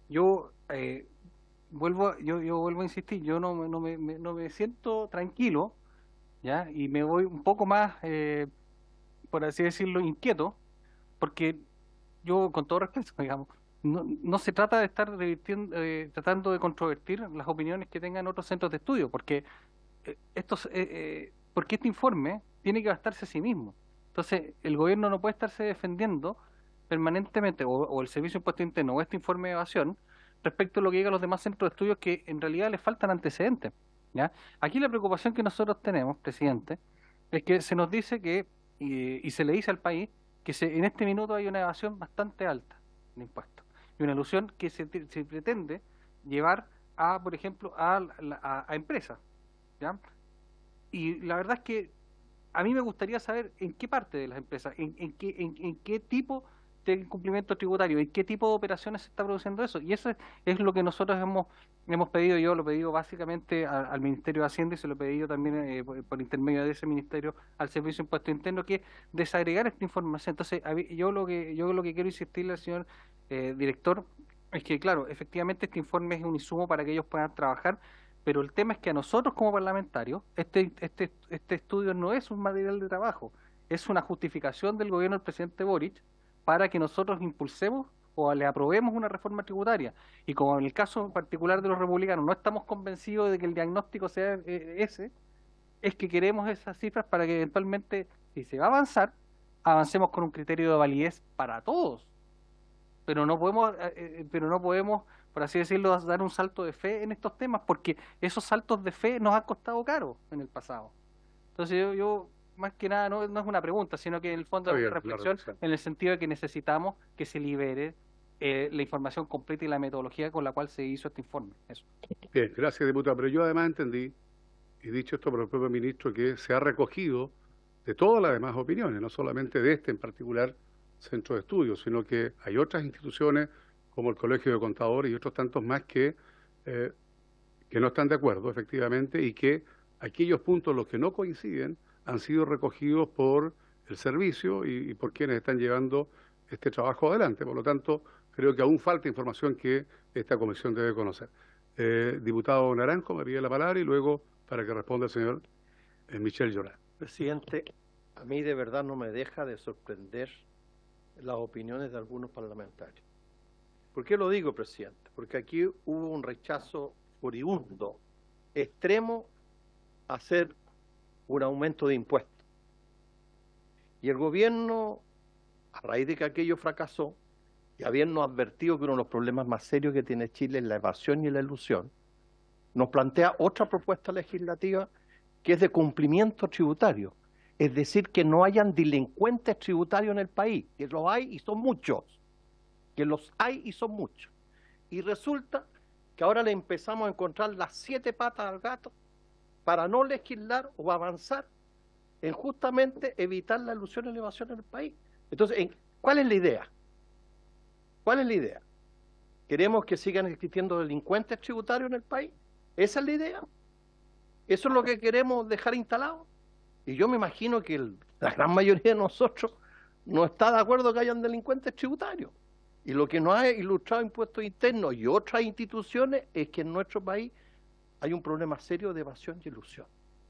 yo yo vuelvo a insistir, yo no me siento tranquilo, ¿ya? Y me voy un poco más, por así decirlo, inquieto, porque yo, con todo respeto, digamos, no se trata de estar tratando de controvertir las opiniones que tengan otros centros de estudio, porque porque este informe tiene que bastarse a sí mismo. Entonces, el gobierno no puede estarse defendiendo permanentemente, o el Servicio de Impuesto Interno, o este informe de evasión, respecto a lo que digan los demás centros de estudios que en realidad les faltan antecedentes, ¿ya? Aquí la preocupación que nosotros tenemos, presidente, es que se nos dice que, y se le dice al país, que en este minuto hay una evasión bastante alta de impuestos, y una ilusión que se pretende llevar a, por ejemplo, a empresas, ¿ya? Y la verdad es que a mí me gustaría saber en qué parte de las empresas, en qué tipo de incumplimiento tributario, en qué tipo de operaciones se está produciendo eso. Y eso es lo que nosotros hemos pedido. Yo lo he pedido básicamente al Ministerio de Hacienda y se lo he pedido también por intermedio de ese ministerio al Servicio de Impuesto Interno, que es desagregar esta información. Entonces, yo lo que quiero insistirle al señor director es que, claro, efectivamente este informe es un insumo para que ellos puedan trabajar, pero el tema es que a nosotros como parlamentarios, este estudio no es un material de trabajo, es una justificación del gobierno del presidente Boric para que nosotros impulsemos o le aprobemos una reforma tributaria. Y como en el caso particular de los republicanos no estamos convencidos de que el diagnóstico sea ese, es que queremos esas cifras para que eventualmente, si se va a avanzar, avancemos con un criterio de validez para todos. Pero no podemos, por así decirlo, dar un salto de fe en estos temas, porque esos saltos de fe nos han costado caro en el pasado. Entonces yo más que nada, no es una pregunta, sino que en el fondo es una reflexión en el sentido de que necesitamos que se libere la información completa y la metodología con la cual se hizo este informe. Eso. Bien, gracias, diputado. Pero yo además entendí, y dicho esto por el propio ministro, que se ha recogido de todas las demás opiniones, no solamente de este en particular centro de estudios, sino que hay otras instituciones como el Colegio de Contadores y otros tantos más que no están de acuerdo, efectivamente, y que aquellos puntos los que no coinciden han sido recogidos por el servicio y por quienes están llevando este trabajo adelante. Por lo tanto, creo que aún falta información que esta comisión debe conocer. Diputado Naranjo, me pide la palabra y luego para que responda el señor Michel Llorá. Presidente, a mí de verdad no me deja de sorprender las opiniones de algunos parlamentarios. ¿Por qué lo digo, presidente? Porque aquí hubo un rechazo furibundo, extremo, a hacer un aumento de impuestos. Y el gobierno, a raíz de que aquello fracasó, y habiendo advertido que uno de los problemas más serios que tiene Chile es la evasión y la elusión, nos plantea otra propuesta legislativa que es de cumplimiento tributario. Es decir, que no hayan delincuentes tributarios en el país, que los hay y son muchos, que los hay y son muchos. Y resulta que ahora le empezamos a encontrar las 7 patas al gato para no legislar o avanzar en justamente evitar la elusión y la evasión en el país. Entonces, ¿cuál es la idea? ¿Cuál es la idea? ¿Queremos que sigan existiendo delincuentes tributarios en el país? ¿Esa es la idea? ¿Eso es lo que queremos dejar instalado? Y yo me imagino que la gran mayoría de nosotros no está de acuerdo que hayan delincuentes tributarios. Y lo que nos ha ilustrado Impuestos Internos y otras instituciones es que en nuestro país hay un problema serio de evasión y elusión.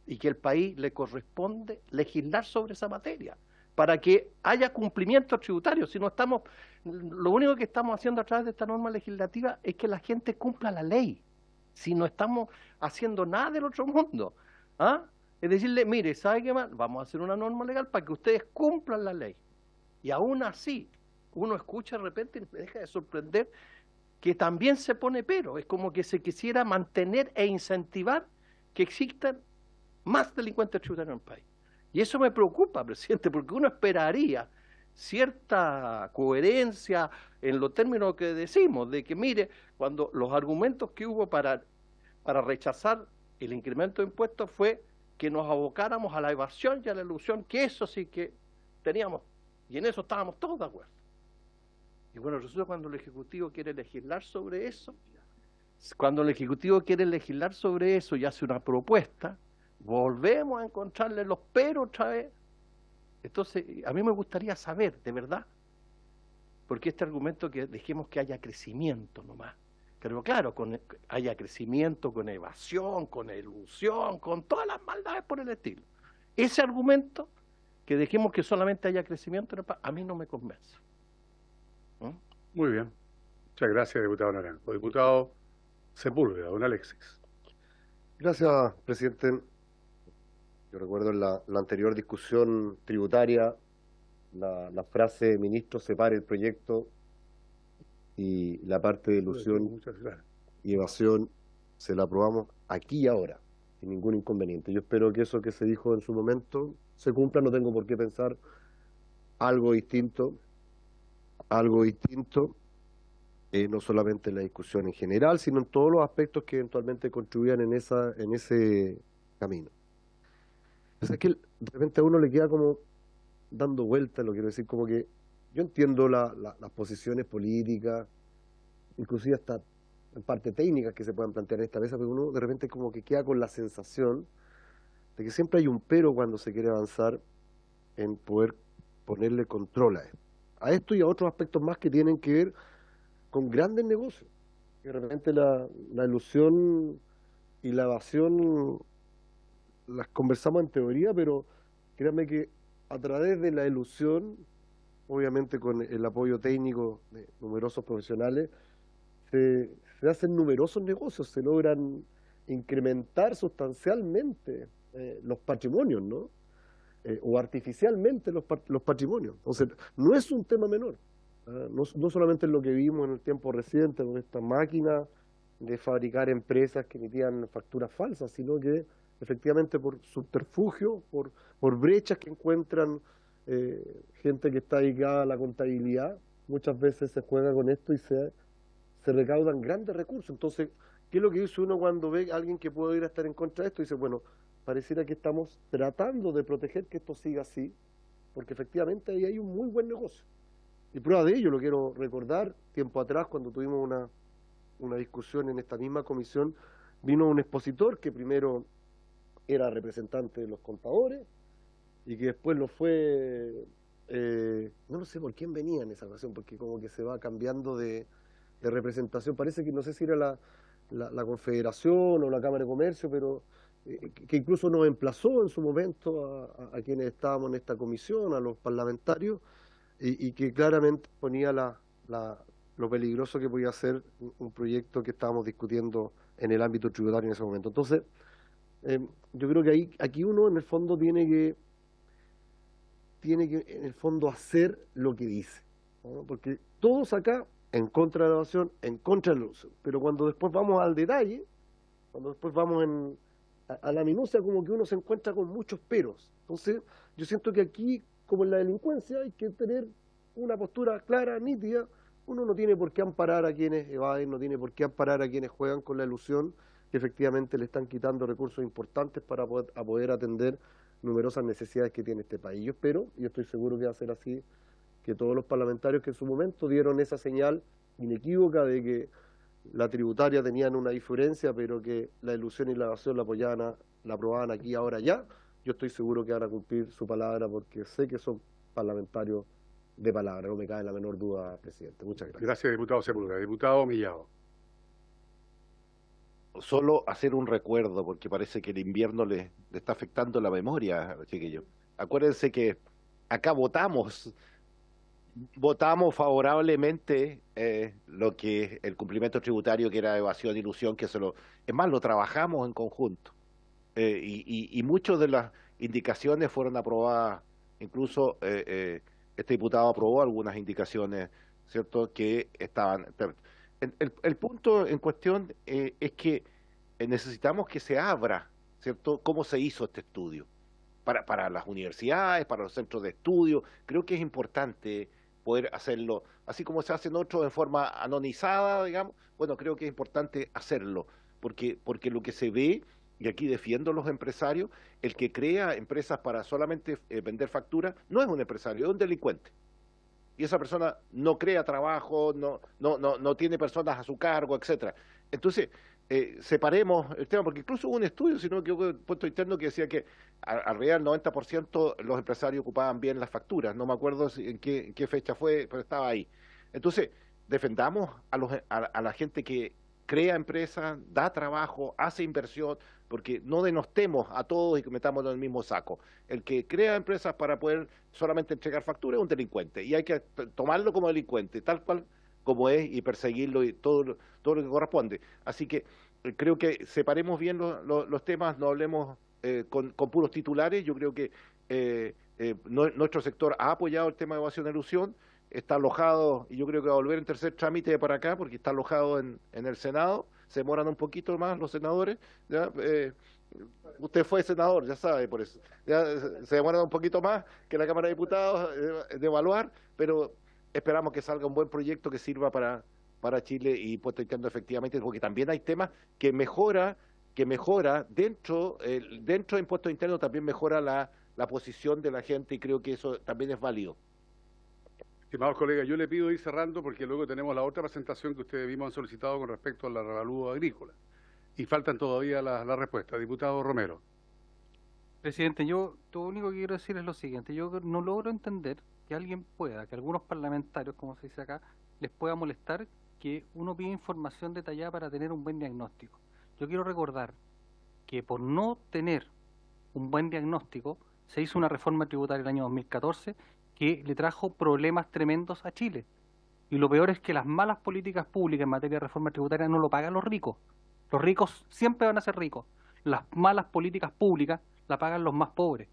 Y que al país le corresponde legislar sobre esa materia para que haya cumplimiento tributario. Si no estamos, lo único que estamos haciendo a través de esta norma legislativa es que la gente cumpla la ley. Si no estamos haciendo nada del otro mundo, ¿ah? Es decirle, mire, ¿sabe qué más? Vamos a hacer una norma legal para que ustedes cumplan la ley. Y aún así, uno escucha de repente y me deja de sorprender que también se pone pero. Es como que se quisiera mantener e incentivar que existan más delincuentes tributarios en el país. Y eso me preocupa, presidente, porque uno esperaría cierta coherencia en los términos que decimos, de que mire, cuando los argumentos que hubo para rechazar el incremento de impuestos fue que nos abocáramos a la evasión y a la elusión, que eso sí que teníamos, y en eso estábamos todos de acuerdo. Y bueno, resulta cuando el Ejecutivo quiere legislar sobre eso, y hace una propuesta, volvemos a encontrarle los peros otra vez. Entonces, a mí me gustaría saber, de verdad, porque este argumento que dejemos que haya crecimiento nomás, Pero claro, haya crecimiento, con evasión, con elusión, con todas las maldades por el estilo. Ese argumento, que dejemos que solamente haya crecimiento, a mí no me convence. Muy bien. Muchas gracias, diputado Naranjo. Diputado Sepúlveda, don Alexis. Gracias, presidente. Yo recuerdo en la anterior discusión tributaria la frase, ministro, separe el proyecto, y la parte de ilusión y evasión se la aprobamos aquí y ahora, sin ningún inconveniente. Yo espero que eso que se dijo en su momento se cumpla, no tengo por qué pensar algo distinto, no solamente en la discusión en general, sino en todos los aspectos que eventualmente contribuyan en ese camino. O sea, es que de repente a uno le queda como dando vueltas, lo quiero decir, como que yo entiendo las posiciones políticas, inclusive hasta en parte técnicas que se puedan plantear en esta mesa, pero uno de repente como que queda con la sensación de que siempre hay un pero cuando se quiere avanzar en poder ponerle control a esto y a otros aspectos más que tienen que ver con grandes negocios. De repente la ilusión y la evasión las conversamos en teoría, pero créanme que a través de la ilusión, obviamente con el apoyo técnico de numerosos profesionales, se hacen numerosos negocios, se logran incrementar sustancialmente los patrimonios, ¿no? O artificialmente los patrimonios. Entonces, no es un tema menor. No solamente en lo que vimos en el tiempo reciente con esta máquina de fabricar empresas que emitían facturas falsas, sino que efectivamente por subterfugio, por brechas que encuentran gente que está dedicada a la contabilidad, muchas veces se juega con esto y se recaudan grandes recursos. Entonces, ¿qué es lo que dice uno cuando ve a alguien que puede ir a estar en contra de esto? Dice, bueno, pareciera que estamos tratando de proteger que esto siga así, porque efectivamente ahí hay un muy buen negocio. Y prueba de ello, lo quiero recordar, tiempo atrás, cuando tuvimos una discusión en esta misma comisión, vino un expositor que primero era representante de los contadores y que después lo fue, no sé por quién venía en esa ocasión, porque como que se va cambiando de representación, parece que no sé si era la Confederación o la Cámara de Comercio, pero que incluso nos emplazó en su momento a quienes estábamos en esta comisión, a los parlamentarios, y que claramente ponía lo peligroso que podía ser un proyecto que estábamos discutiendo en el ámbito tributario en ese momento. Entonces, yo creo que aquí uno en el fondo tiene que en el fondo hacer lo que dice, ¿no? Porque todos acá en contra de la evasión, en contra de la ilusión, pero cuando después vamos al detalle, cuando después vamos a la minucia, como que uno se encuentra con muchos peros. Entonces, yo siento que aquí, como en la delincuencia, hay que tener una postura clara, nítida. Uno no tiene por qué amparar a quienes evaden, no tiene por qué amparar a quienes juegan con la ilusión, que efectivamente le están quitando recursos importantes para poder atender numerosas necesidades que tiene este país. Yo espero, y estoy seguro que va a ser así, que todos los parlamentarios que en su momento dieron esa señal inequívoca de que la tributaria tenían una diferencia, pero que la ilusión y la evasión la aprobaban aquí, ahora ya, yo estoy seguro que van a cumplir su palabra, porque sé que son parlamentarios de palabra, no me cabe la menor duda, presidente. Muchas gracias. Gracias, diputado Sepúlveda. Diputado Millado. Solo hacer un recuerdo, porque parece que el invierno le está afectando la memoria, chiquillos. Acuérdense que acá votamos favorablemente lo que el cumplimiento tributario, que era evasión e ilusión, es más, lo trabajamos en conjunto. Y muchas de las indicaciones fueron aprobadas, incluso este diputado aprobó algunas indicaciones, ¿cierto?, que estaban... El punto en cuestión es que necesitamos que se abra, ¿cierto?, cómo se hizo este estudio. Para las universidades, para los centros de estudio, creo que es importante poder hacerlo, así como se hacen otros en forma anonizada, digamos. Bueno, creo que es importante hacerlo, porque lo que se ve, y aquí defiendo a los empresarios, el que crea empresas para solamente vender facturas, no es un empresario, es un delincuente. Y esa persona no crea trabajo, no tiene personas a su cargo, etcétera. Entonces, separemos el tema, porque incluso hubo un estudio, si no me equivoco, del puesto interno, que decía que alrededor del 90% los empresarios ocupaban bien las facturas. No me acuerdo en qué fecha fue, pero estaba ahí. Entonces, defendamos a la gente que crea empresas, da trabajo, hace inversión, porque no denostemos a todos y que metamos en el mismo saco. El que crea empresas para poder solamente entregar facturas es un delincuente y hay que tomarlo como delincuente, tal cual como es, y perseguirlo y todo lo que corresponde. Así que creo que separemos bien los temas, no hablemos con puros titulares. Yo creo que nuestro sector ha apoyado el tema de evasión y elusión, está alojado, y yo creo que va a volver en tercer trámite para acá, porque está alojado en el Senado. Se demoran un poquito más los senadores, ¿ya? Usted fue senador, ya sabe, por eso. Ya, se demoran un poquito más que la Cámara de Diputados de evaluar, pero esperamos que salga un buen proyecto que sirva para Chile y Impuesto Interno efectivamente, porque también hay temas que mejora dentro de Impuesto Interno, también mejora la posición de la gente, y creo que eso también es válido. Estimados colegas, yo le pido ir cerrando porque luego tenemos la otra presentación que ustedes mismos han solicitado con respecto al revalúo agrícola. Y faltan todavía las respuestas. Diputado Romero. Presidente, yo lo único que quiero decir es lo siguiente. Yo no logro entender que alguien pueda, que algunos parlamentarios, como se dice acá, les pueda molestar que uno pida información detallada para tener un buen diagnóstico. Yo quiero recordar que por no tener un buen diagnóstico se hizo una reforma tributaria el año 2014 que le trajo problemas tremendos a Chile. Y lo peor es que las malas políticas públicas en materia de reforma tributaria no lo pagan los ricos. Los ricos siempre van a ser ricos. Las malas políticas públicas la pagan los más pobres.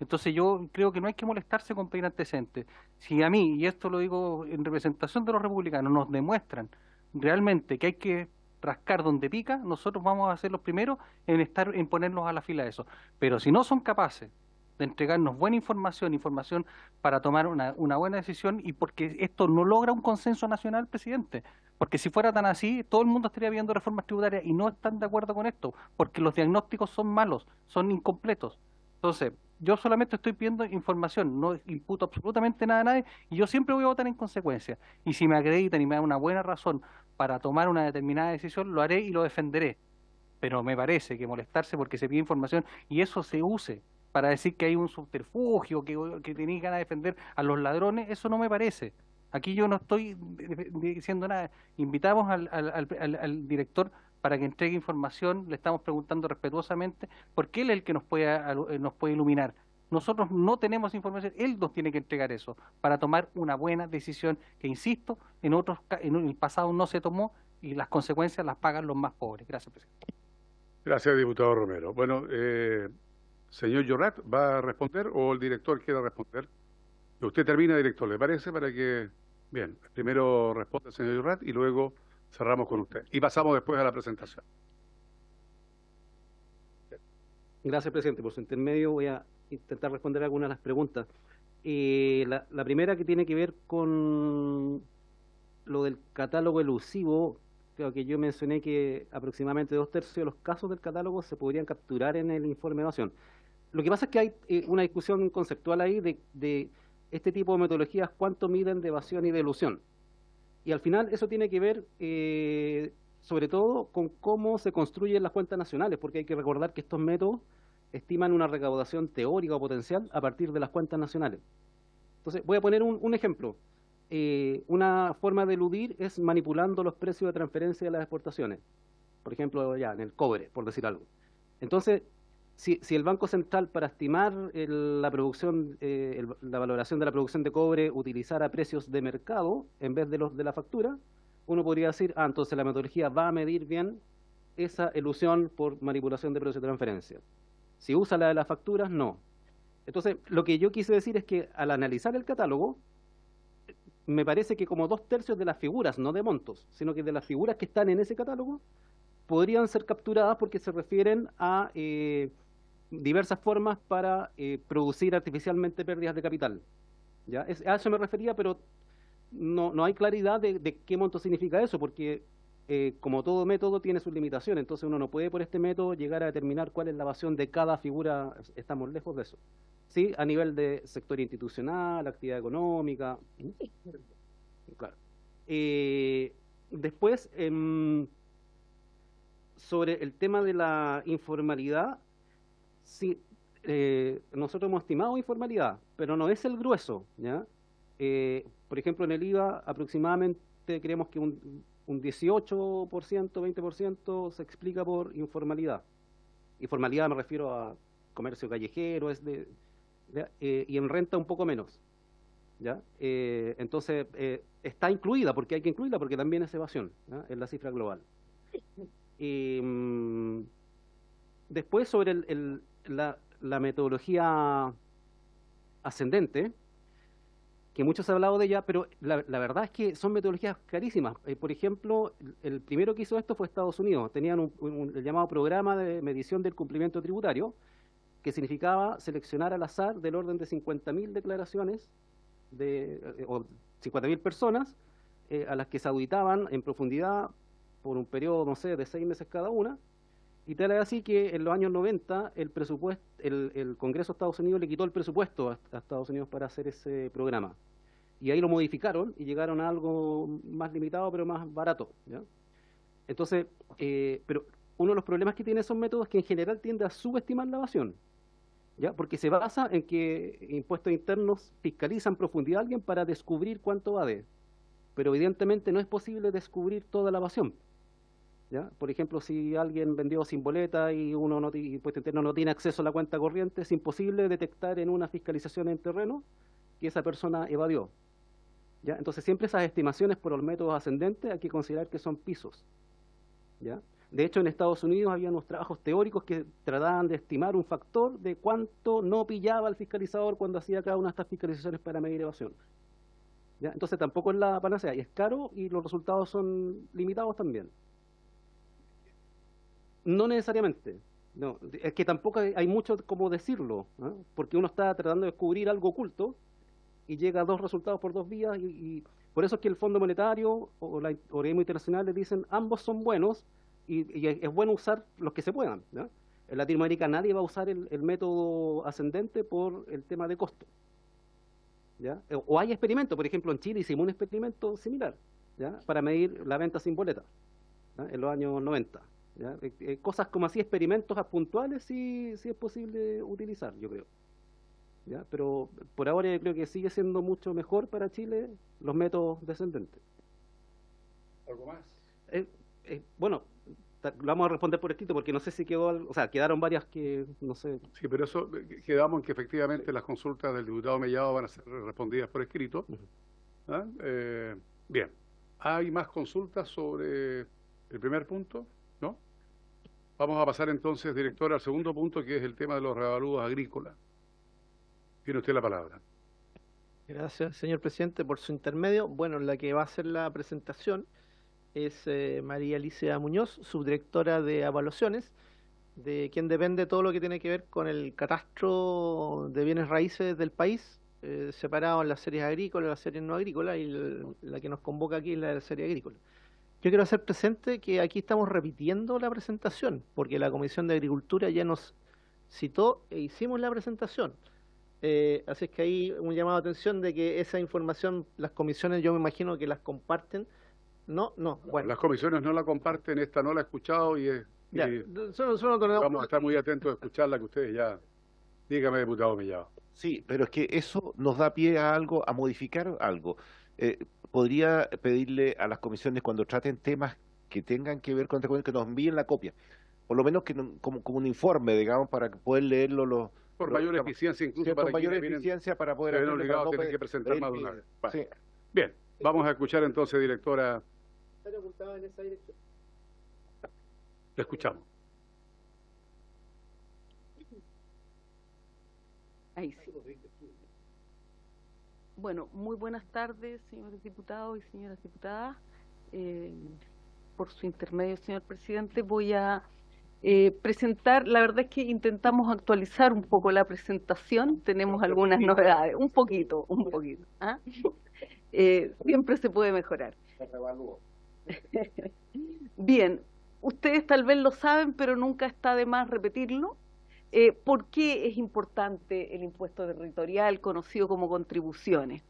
Entonces yo creo que no hay que molestarse con pedir antecedentes. Si a mí, y esto lo digo en representación de los republicanos, nos demuestran realmente que hay que rascar donde pica, nosotros vamos a ser los primeros en ponernos a la fila de eso. Pero si no son capaces de entregarnos buena información para tomar una buena decisión, y porque esto no logra un consenso nacional, presidente, porque si fuera tan así, todo el mundo estaría viendo reformas tributarias y no están de acuerdo con esto, porque los diagnósticos son malos, son incompletos. Entonces, yo solamente estoy pidiendo información, no imputo absolutamente nada a nadie, y yo siempre voy a votar en consecuencia. Y si me acreditan y me dan una buena razón para tomar una determinada decisión, lo haré y lo defenderé. Pero me parece que molestarse porque se pide información y eso se use para decir que hay un subterfugio, que tenéis ganas de defender a los ladrones, eso no me parece. Aquí yo no estoy diciendo nada. Invitamos al director para que entregue información, le estamos preguntando respetuosamente, porque él es el que nos puede iluminar. Nosotros no tenemos información, él nos tiene que entregar eso, para tomar una buena decisión, que insisto, en el pasado no se tomó, y las consecuencias las pagan los más pobres. Gracias, presidente. Gracias, diputado Romero. Bueno, señor Llorat, ¿va a responder o el director quiere responder? Usted termina, director, ¿le parece? Para que... Bien, primero responde el señor Llorat y luego cerramos con usted. Y pasamos después a la presentación. Gracias, presidente. Por su intermedio voy a intentar responder algunas de las preguntas. La primera, que tiene que ver con lo del catálogo elusivo. Creo que yo mencioné que aproximadamente 2/3 de los casos del catálogo se podrían capturar en el informe de evasión. Lo que pasa es que hay una discusión conceptual ahí de este tipo de metodologías, cuánto miden de evasión y de elusión. Y al final eso tiene que ver sobre todo con cómo se construyen las cuentas nacionales, porque hay que recordar que estos métodos estiman una recaudación teórica o potencial a partir de las cuentas nacionales. Entonces, voy a poner un ejemplo. Una forma de eludir es manipulando los precios de transferencia de las exportaciones. Por ejemplo, ya en el cobre, por decir algo. Entonces, si el Banco Central, para estimar la producción, la valoración de la producción de cobre, utilizara precios de mercado en vez de los de la factura, uno podría decir, entonces la metodología va a medir bien esa elusión por manipulación de precios de transferencia. Si usa la de las facturas, no. Entonces, lo que yo quise decir es que al analizar el catálogo, me parece que como 2/3 de las figuras, no de montos, sino que de las figuras que están en ese catálogo, podrían ser capturadas porque se refieren a diversas formas para producir artificialmente pérdidas de capital. ¿Ya? A eso me refería, pero no hay claridad de qué monto significa eso, porque como todo método tiene sus limitaciones, entonces uno no puede por este método llegar a determinar cuál es la evasión de cada figura, estamos lejos de eso. Sí, a nivel de sector institucional, actividad económica. Claro. Después, sobre el tema de la informalidad, sí, nosotros hemos estimado informalidad, pero no es el grueso, ¿ya? Por ejemplo, en el IVA aproximadamente creemos que un 18%, 20% se explica por informalidad. Informalidad me refiero a comercio callejero, y en renta un poco menos. ¿Ya? Entonces, está incluida, porque hay que incluirla, porque también es evasión, ¿ya? En la cifra global. Después, sobre la metodología ascendente, que muchos han hablado de ella, pero la verdad es que son metodologías carísimas. Por ejemplo, el primero que hizo esto fue Estados Unidos. Tenían el llamado programa de medición del cumplimiento tributario, que significaba seleccionar al azar del orden de 50.000 declaraciones o 50.000 personas a las que se auditaban en profundidad por un periodo, no sé, de 6 meses cada una. Y tal es así que en los años 90 el Congreso de Estados Unidos le quitó el presupuesto a Estados Unidos para hacer ese programa. Y ahí lo modificaron y llegaron a algo más limitado, pero más barato, ¿ya? Entonces, pero uno de los problemas que tiene esos métodos es que en general tiende a subestimar la evasión, ¿ya? Porque se basa en que impuestos internos fiscalizan en profundidad a alguien para descubrir cuánto evade. Pero evidentemente no es posible descubrir toda la evasión, ¿ya? Por ejemplo, si alguien vendió sin boleta y impuesto interno no tiene acceso a la cuenta corriente, es imposible detectar en una fiscalización en terreno que esa persona evadió, ¿ya? Entonces siempre esas estimaciones por los métodos ascendentes hay que considerar que son pisos, ¿ya? De hecho, en Estados Unidos había unos trabajos teóricos que trataban de estimar un factor de cuánto no pillaba el fiscalizador cuando hacía cada una de estas fiscalizaciones para medir evasión, ¿ya? Entonces tampoco es la panacea, y es caro y los resultados son limitados también. No necesariamente, no, es que tampoco hay mucho como decirlo, ¿no? Porque uno está tratando de descubrir algo oculto y llega a dos resultados por dos vías, y por eso es que el Fondo Monetario o la organismo internacional le dicen ambos son buenos y es bueno usar los que se puedan, ¿no? En Latinoamérica nadie va a usar el método ascendente por el tema de costo, ¿ya? O hay experimentos, por ejemplo en Chile hicimos un experimento similar, ¿ya? Para medir la venta sin boleta, ¿ya? En los años 90. ¿Ya? Cosas como así, experimentos puntuales, sí es posible utilizar, yo creo, ¿ya? Pero por ahora yo creo que sigue siendo mucho mejor para Chile los métodos descendentes. ¿Algo más? Bueno, lo vamos a responder por escrito porque no sé si quedó, o sea, quedaron varias que no sé. Sí, pero eso quedamos en que efectivamente las consultas del diputado Mellado van a ser respondidas por escrito. ¿Ah? Bien, ¿hay más consultas sobre el primer punto? ¿No? Vamos a pasar entonces, director, al segundo punto, que es el tema de los reavalúos agrícolas. Tiene usted la palabra. Gracias, señor presidente, por su intermedio. Bueno, la que va a hacer la presentación es María Alicia Muñoz, subdirectora de evaluaciones, de quien depende todo lo que tiene que ver con el catastro de bienes raíces del país, separado en las series agrícolas y las series no agrícolas, y la que nos convoca aquí es la serie agrícola. Yo quiero hacer presente que aquí estamos repitiendo la presentación, porque la Comisión de Agricultura ya nos citó e hicimos la presentación. Así es que hay un llamado de atención de que esa información, las comisiones yo me imagino que las comparten. No, bueno. Las comisiones no la comparten, esta no la he escuchado vamos a estar muy atentos a escucharla, que ustedes ya... Dígame, diputado Mellado. Sí, pero es que eso nos da pie a algo, a modificar algo. Podría pedirle a las comisiones, cuando traten temas que tengan que ver con que nos envíen la copia, por lo menos que como un informe, digamos, para poder leerlo por mayor eficiencia, incluso para mayor eficiencia, para poder hacer obligados a tener que presentar más de una vez. Vale. Sí. Bien, vamos a escuchar entonces, directora. ¿Están ocultados en esa dirección? Le escuchamos. Ahí sí. Bueno, muy buenas tardes, señores diputados y señoras diputadas. Por su intermedio, señor presidente, voy a presentar, la verdad es que intentamos actualizar un poco la presentación, tenemos algunas novedades, un poquito, ¿ah? Siempre se puede mejorar. Bien, ustedes tal vez lo saben, pero nunca está de más repetirlo. ¿Por qué es importante el impuesto territorial, conocido como contribuciones?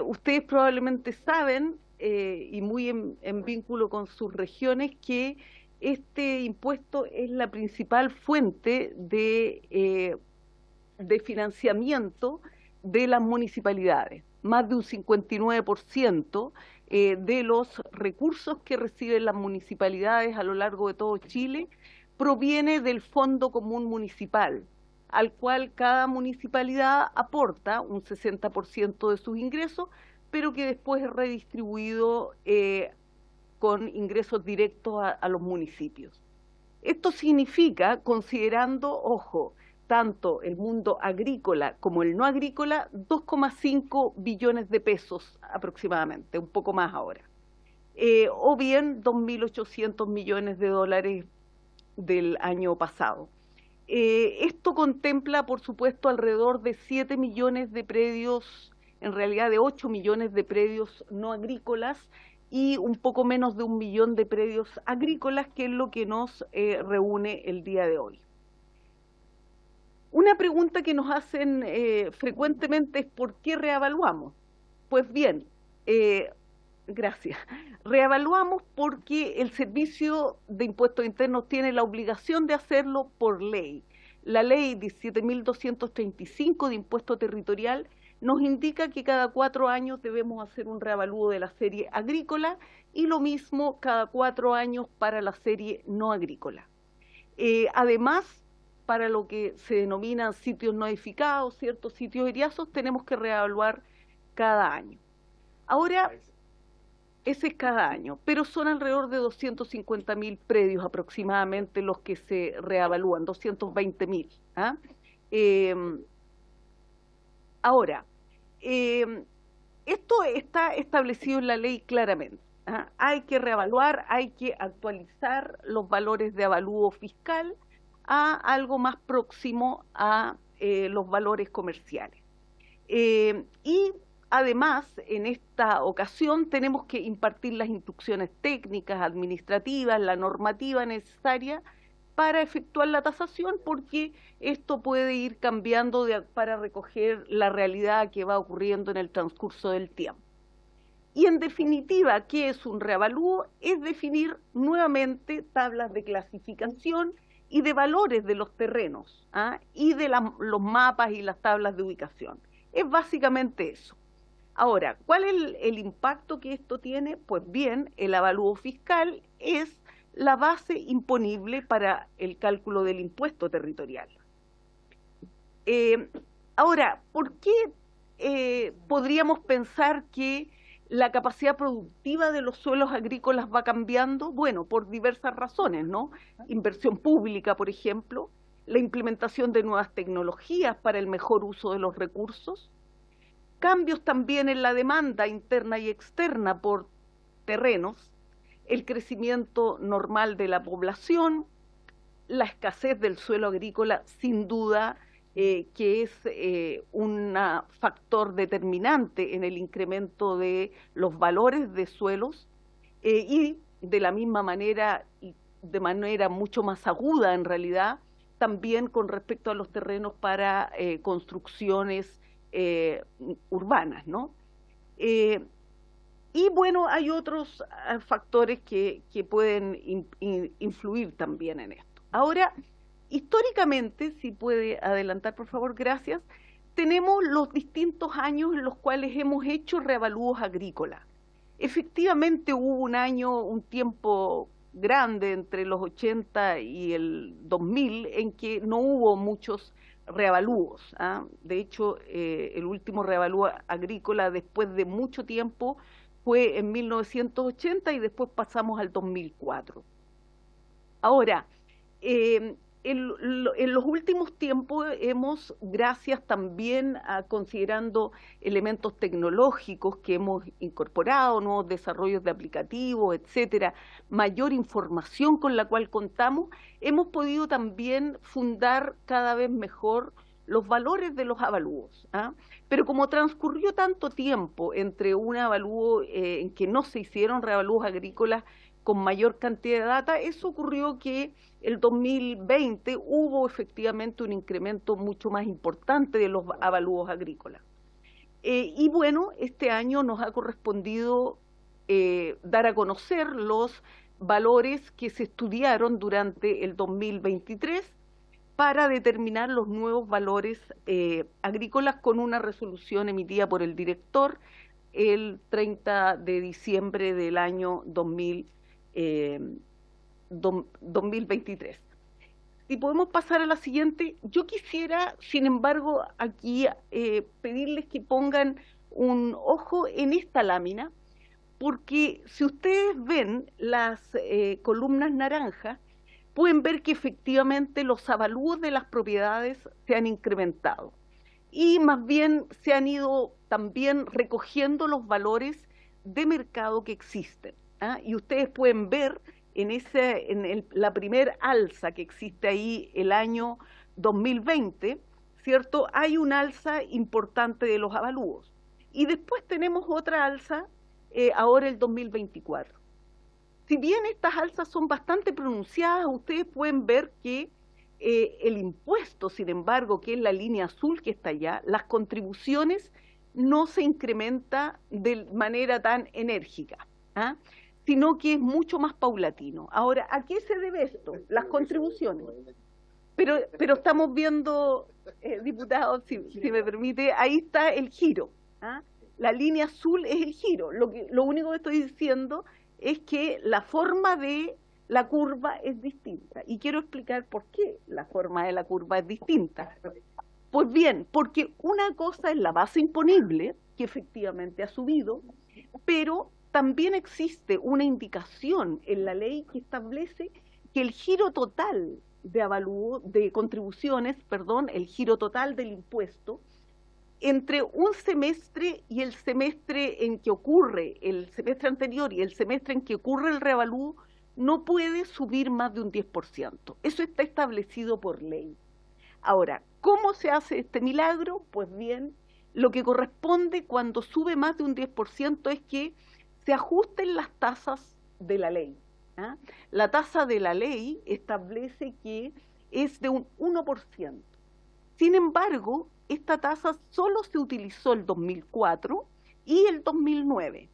Ustedes probablemente saben, y muy en vínculo con sus regiones, que este impuesto es la principal fuente de financiamiento de las municipalidades. más de un 59% de los recursos que reciben las municipalidades a lo largo de todo Chile proviene del Fondo Común Municipal, al cual cada municipalidad aporta un 60% de sus ingresos, pero que después es redistribuido con ingresos directos a los municipios. Esto significa, considerando, ojo, tanto el mundo agrícola como el no agrícola, 2,5 billones de pesos aproximadamente, un poco más ahora. O bien 2.800 millones de dólares del año pasado. Esto contempla, por supuesto, alrededor de 7 millones de predios, en realidad de 8 millones de predios no agrícolas y un poco menos de 1 millón de predios agrícolas, que es lo que nos reúne el día de hoy. Una pregunta que nos hacen frecuentemente es ¿por qué reevaluamos? Pues bien, gracias. Reevaluamos porque el Servicio de Impuestos Internos tiene la obligación de hacerlo por ley. La ley 17.235 de impuesto territorial nos indica que cada 4 años debemos hacer un reavalúo de la serie agrícola y lo mismo cada 4 años para la serie no agrícola. Además, para lo que se denominan sitios no edificados, ciertos sitios eriazos, tenemos que reevaluar cada año. Ahora, ese es cada año, pero son alrededor de 250.000 predios aproximadamente los que se reevalúan, 220.000. ¿Ah? Ahora, esto está establecido en la ley claramente. ¿Ah? Hay que reevaluar, hay que actualizar los valores de avalúo fiscal a algo más próximo a los valores comerciales. Y además, en esta ocasión tenemos que impartir las instrucciones técnicas, administrativas, la normativa necesaria para efectuar la tasación, porque esto puede ir cambiando para recoger la realidad que va ocurriendo en el transcurso del tiempo. Y en definitiva, ¿qué es un reavalúo? Es definir nuevamente tablas de clasificación y de valores de los terrenos, y de los mapas y las tablas de ubicación. Es básicamente eso. Ahora, ¿cuál es el impacto que esto tiene? Pues bien, el avalúo fiscal es la base imponible para el cálculo del impuesto territorial. Ahora, ¿por qué podríamos pensar que la capacidad productiva de los suelos agrícolas va cambiando? Bueno, por diversas razones, ¿no? Inversión pública, por ejemplo, la implementación de nuevas tecnologías para el mejor uso de los recursos, cambios también en la demanda interna y externa por terrenos, el crecimiento normal de la población, la escasez del suelo agrícola, sin duda, que es un factor determinante en el incremento de los valores de suelos, y de la misma manera, y de manera mucho más aguda en realidad, también con respecto a los terrenos para construcciones urbanas, ¿no? Y bueno, hay otros factores que pueden influir también en esto. Ahora, históricamente, si puede adelantar por favor, gracias, tenemos los distintos años en los cuales hemos hecho reavalúos agrícolas. Efectivamente hubo un tiempo grande entre los 80 y el 2000 en que no hubo muchos reavalúos. De hecho, el último reavalúo agrícola después de mucho tiempo fue en 1980 y después pasamos al 2004. Ahora, en los últimos tiempos hemos, gracias también a considerando elementos tecnológicos que hemos incorporado, nuevos desarrollos de aplicativos, etcétera, mayor información con la cual contamos, hemos podido también fundar cada vez mejor los valores de los avalúos. Pero como transcurrió tanto tiempo entre un avalúo en que no se hicieron reavalúos agrícolas con mayor cantidad de data, eso ocurrió que el 2020 hubo efectivamente un incremento mucho más importante de los avalúos agrícolas. Y bueno, este año nos ha correspondido dar a conocer los valores que se estudiaron durante el 2023, para determinar los nuevos valores agrícolas con una resolución emitida por el director el 30 de diciembre del año 2023. Si podemos pasar a la siguiente, yo quisiera, sin embargo, aquí pedirles que pongan un ojo en esta lámina, porque si ustedes ven las columnas naranjas, pueden ver que efectivamente los avalúos de las propiedades se han incrementado y más bien se han ido también recogiendo los valores de mercado que existen, ¿ah? Y ustedes pueden ver la primer alza que existe ahí el año 2020, ¿cierto? Hay una alza importante de los avalúos. Y después tenemos otra alza ahora el 2024. Si bien estas alzas son bastante pronunciadas, ustedes pueden ver que el impuesto, sin embargo, que es la línea azul que está allá, las contribuciones no se incrementa de manera tan enérgica, ¿ah? Sino que es mucho más paulatino. Ahora, ¿a qué se debe esto? Las contribuciones. Pero estamos viendo, diputado, si me permite, ahí está el giro, ¿ah? La línea azul es el giro. Lo único que estoy diciendo es que la forma de la curva es distinta. Y quiero explicar por qué la forma de la curva es distinta. Pues bien, porque una cosa es la base imponible, que efectivamente ha subido, pero también existe una indicación en la ley que establece que el giro total de contribuciones, el giro total del impuesto, entre un semestre y el semestre en que ocurre, el semestre anterior y el semestre en que ocurre el reavalúo, no puede subir más de un 10%. Eso está establecido por ley. Ahora, ¿cómo se hace este milagro? Pues bien, lo que corresponde cuando sube más de un 10% es que se ajusten las tasas de la ley, ¿ah? La tasa de la ley establece que es de un 1%. Sin embargo, esta tasa solo se utilizó el 2004 y el 2009.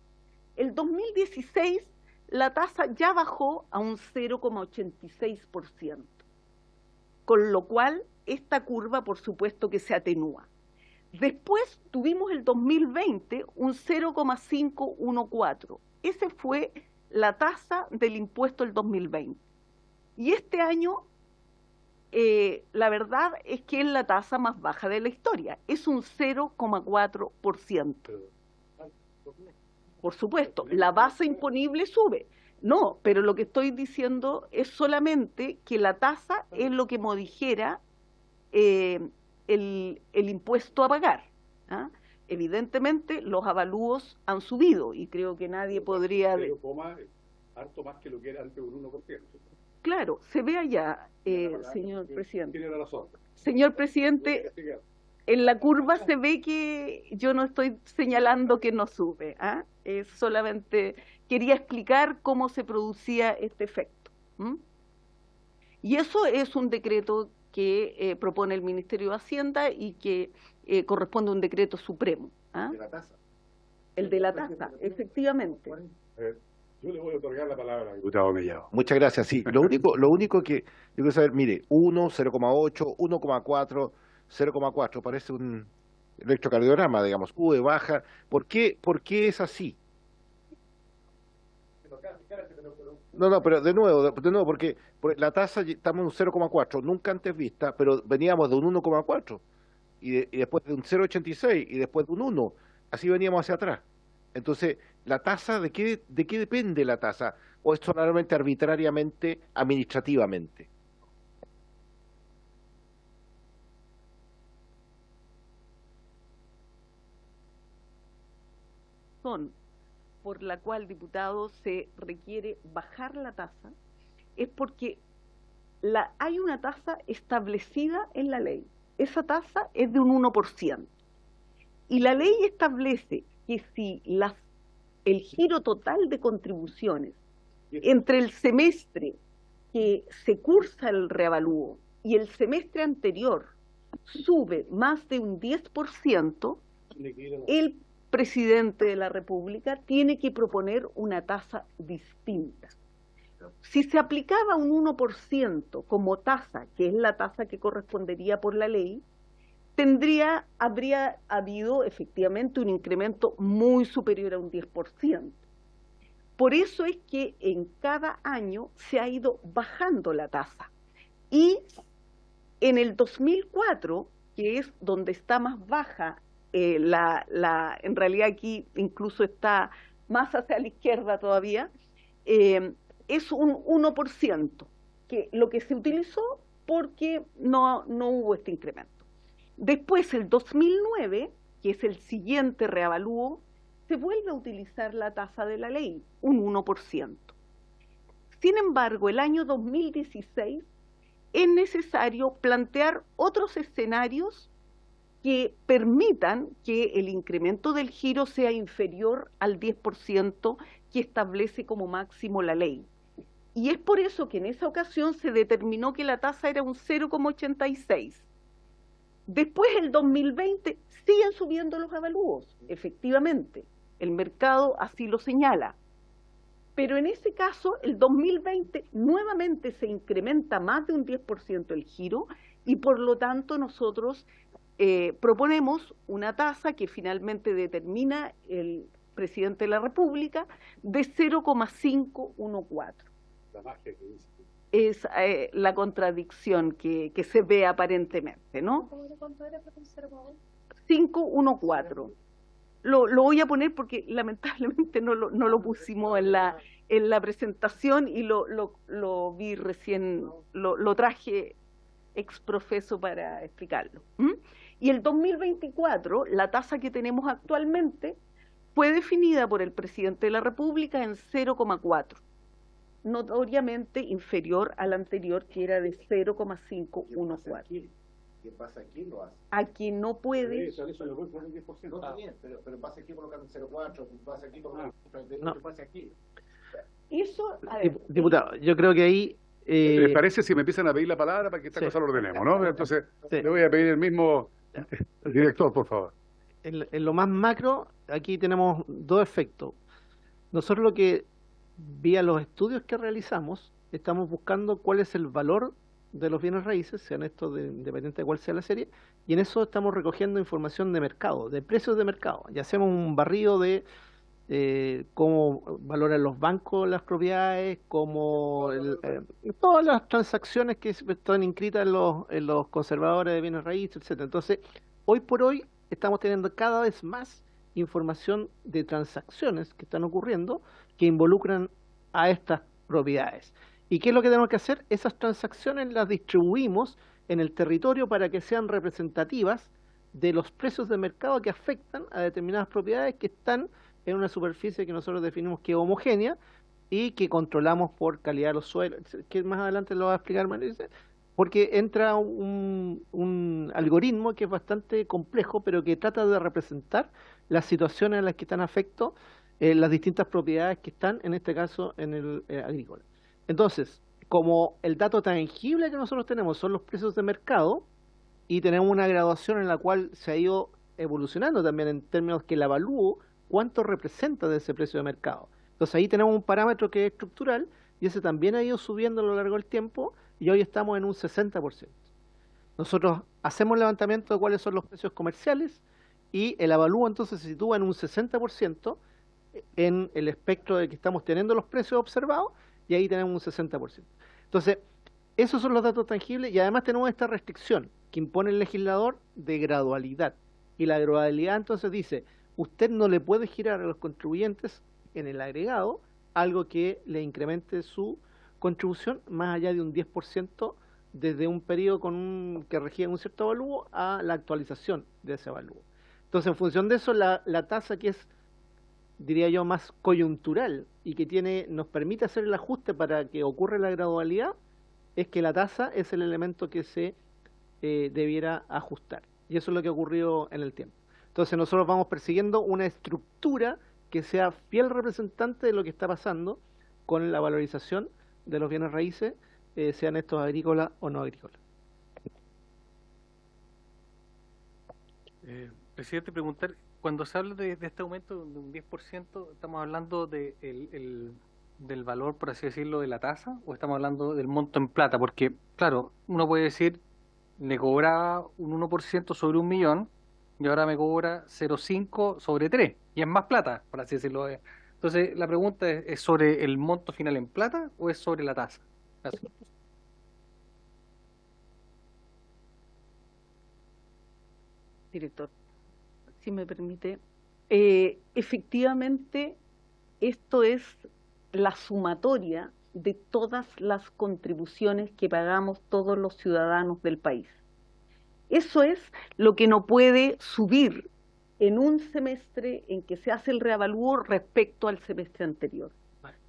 El 2016 la tasa ya bajó a un 0,86%, con lo cual esta curva por supuesto que se atenúa. Después tuvimos el 2020 un 0,514. Esa fue la tasa del impuesto del 2020. Y este año la verdad es que es la tasa más baja de la historia, es un 0,4%. Por supuesto, la base imponible sube. No, pero lo que estoy diciendo es solamente que la tasa es lo que modijera el impuesto a pagar, ¿ah? Evidentemente los avalúos han subido y creo que nadie podría... Pero harto más que lo que era antes un 1%. Claro, se ve allá, señor presidente. Tiene razón. Señor presidente, en la curva se ve que yo no estoy señalando que no sube, ¿ah? Solamente quería explicar cómo se producía este efecto. Y eso es un decreto que propone el Ministerio de Hacienda y que corresponde a un decreto supremo, ¿ah? ¿De la tasa? El de la tasa, efectivamente. Yo le voy a otorgar la palabra al diputado Mellado. Muchas gracias. Sí, lo único que yo quiero saber, mire, 1, 0,8, 1,4, 0,4, parece un electrocardiograma, digamos, sube, baja. ¿Por qué es así? No, pero de nuevo, porque la tasa estamos en un 0,4, nunca antes vista, pero veníamos de un 1,4 y después de un 0,86 y después de un 1, así veníamos hacia atrás. Entonces, ¿la tasa de qué depende la tasa? ¿O es solamente arbitrariamente, administrativamente? Por la cual, diputado, se requiere bajar la tasa es porque hay una tasa establecida en la ley. Esa tasa es de un 1%. Y la ley establece que si el giro total de contribuciones entre el semestre que se cursa el reavalúo y el semestre anterior sube más de un 10%, el presidente de la República tiene que proponer una tasa distinta. si se aplicaba un 1% como tasa, que es la tasa que correspondería por la ley, habría habido efectivamente un incremento muy superior a un 10%. Por eso es que en cada año se ha ido bajando la tasa. Y en el 2004, que es donde está más baja, en realidad aquí incluso está más hacia la izquierda todavía, es un 1%, que lo que se utilizó porque no hubo este incremento. Después, el 2009, que es el siguiente reavalúo, se vuelve a utilizar la tasa de la ley, un 1%. Sin embargo, el año 2016 es necesario plantear otros escenarios que permitan que el incremento del giro sea inferior al 10% que establece como máximo la ley. Y es por eso que en esa ocasión se determinó que la tasa era un 0,86. Después, el 2020, siguen subiendo los avalúos, efectivamente, el mercado así lo señala. Pero en ese caso, el 2020 nuevamente se incrementa más de un 10% el giro y por lo tanto nosotros proponemos una tasa que finalmente determina el presidente de la República de 0,514. La magia que dice. Es la contradicción que se ve aparentemente, ¿no? 514. Lo voy a poner porque lamentablemente no lo pusimos en la presentación y lo vi recién, lo traje exprofeso para explicarlo. Y el 2024, la tasa que tenemos actualmente, fue definida por el presidente de la República en 0,4. Notoriamente inferior al anterior, que era de 0,514. ¿Qué pasa aquí? Lo hace. Aquí no puede. Eso lo voy por un 10%. No, está bien, pero pasa aquí colocando 0,4, pasa aquí colocando No. ¿qué pasa aquí? Eso, a ver, Diputado, yo creo que ahí... ¿Les parece si me empiezan a pedir la palabra para que esta Sí. cosa lo ordenemos, no? Entonces, Sí. le voy a pedir el mismo director, por favor. En lo más macro, aquí tenemos dos efectos. Nosotros lo que, vía los estudios que realizamos, estamos buscando cuál es el valor de los bienes raíces, sean estos independiente de cuál sea la serie, y en eso estamos recogiendo información de mercado, de precios de mercado. Y hacemos un barrido de cómo valoran los bancos las propiedades, todas las transacciones que están inscritas en los conservadores de bienes raíces, etcétera. Entonces, hoy por hoy estamos teniendo cada vez más información de transacciones que están ocurriendo que involucran a estas propiedades. ¿Y qué es lo que tenemos que hacer? Esas transacciones las distribuimos en el territorio para que sean representativas de los precios de mercado que afectan a determinadas propiedades que están en una superficie que nosotros definimos que es homogénea y que controlamos por calidad de los suelos, que más adelante lo va a explicar Manuel, porque entra un algoritmo que es bastante complejo, pero que trata de representar las situaciones en las que están afectos las distintas propiedades que están, en este caso, en el agrícola. Entonces, como el dato tangible que nosotros tenemos son los precios de mercado, y tenemos una graduación en la cual se ha ido evolucionando también en términos que el avalúo, cuánto representa de ese precio de mercado. Entonces ahí tenemos un parámetro que es estructural, y ese también ha ido subiendo a lo largo del tiempo, y hoy estamos en un 60%. Nosotros hacemos levantamiento de cuáles son los precios comerciales, y el avalúo entonces se sitúa en un 60% en el espectro de que estamos teniendo los precios observados, y ahí tenemos un 60%. Entonces, esos son los datos tangibles, y además tenemos esta restricción que impone el legislador de gradualidad. Y la gradualidad entonces dice, usted no le puede girar a los contribuyentes en el agregado algo que le incremente su contribución más allá de un 10% desde un periodo que regía un cierto avalúo a la actualización de ese avalúo. Entonces, en función de eso, la tasa que es, diría yo, más coyuntural y que nos permite hacer el ajuste para que ocurra la gradualidad, es que la tasa es el elemento que se debiera ajustar. Y eso es lo que ha ocurrido en el tiempo. Entonces nosotros vamos persiguiendo una estructura que sea fiel representante de lo que está pasando con la valorización de los bienes raíces, sean estos agrícolas o no agrícolas. Presidente, preguntar, cuando se habla de este aumento de un 10%, estamos hablando de del valor, por así decirlo, de la tasa, o estamos hablando del monto en plata? Porque, claro, uno puede decir, le cobraba un 1% sobre 1.000.000 y ahora me cobra 0,5 sobre 3, y es más plata, por así decirlo. Entonces, la pregunta ¿es sobre el monto final en plata o es sobre la tasa? Gracias. Director, si me permite. Efectivamente, esto es la sumatoria de todas las contribuciones que pagamos todos los ciudadanos del país. Eso es lo que no puede subir en un semestre en que se hace el reavalúo respecto al semestre anterior.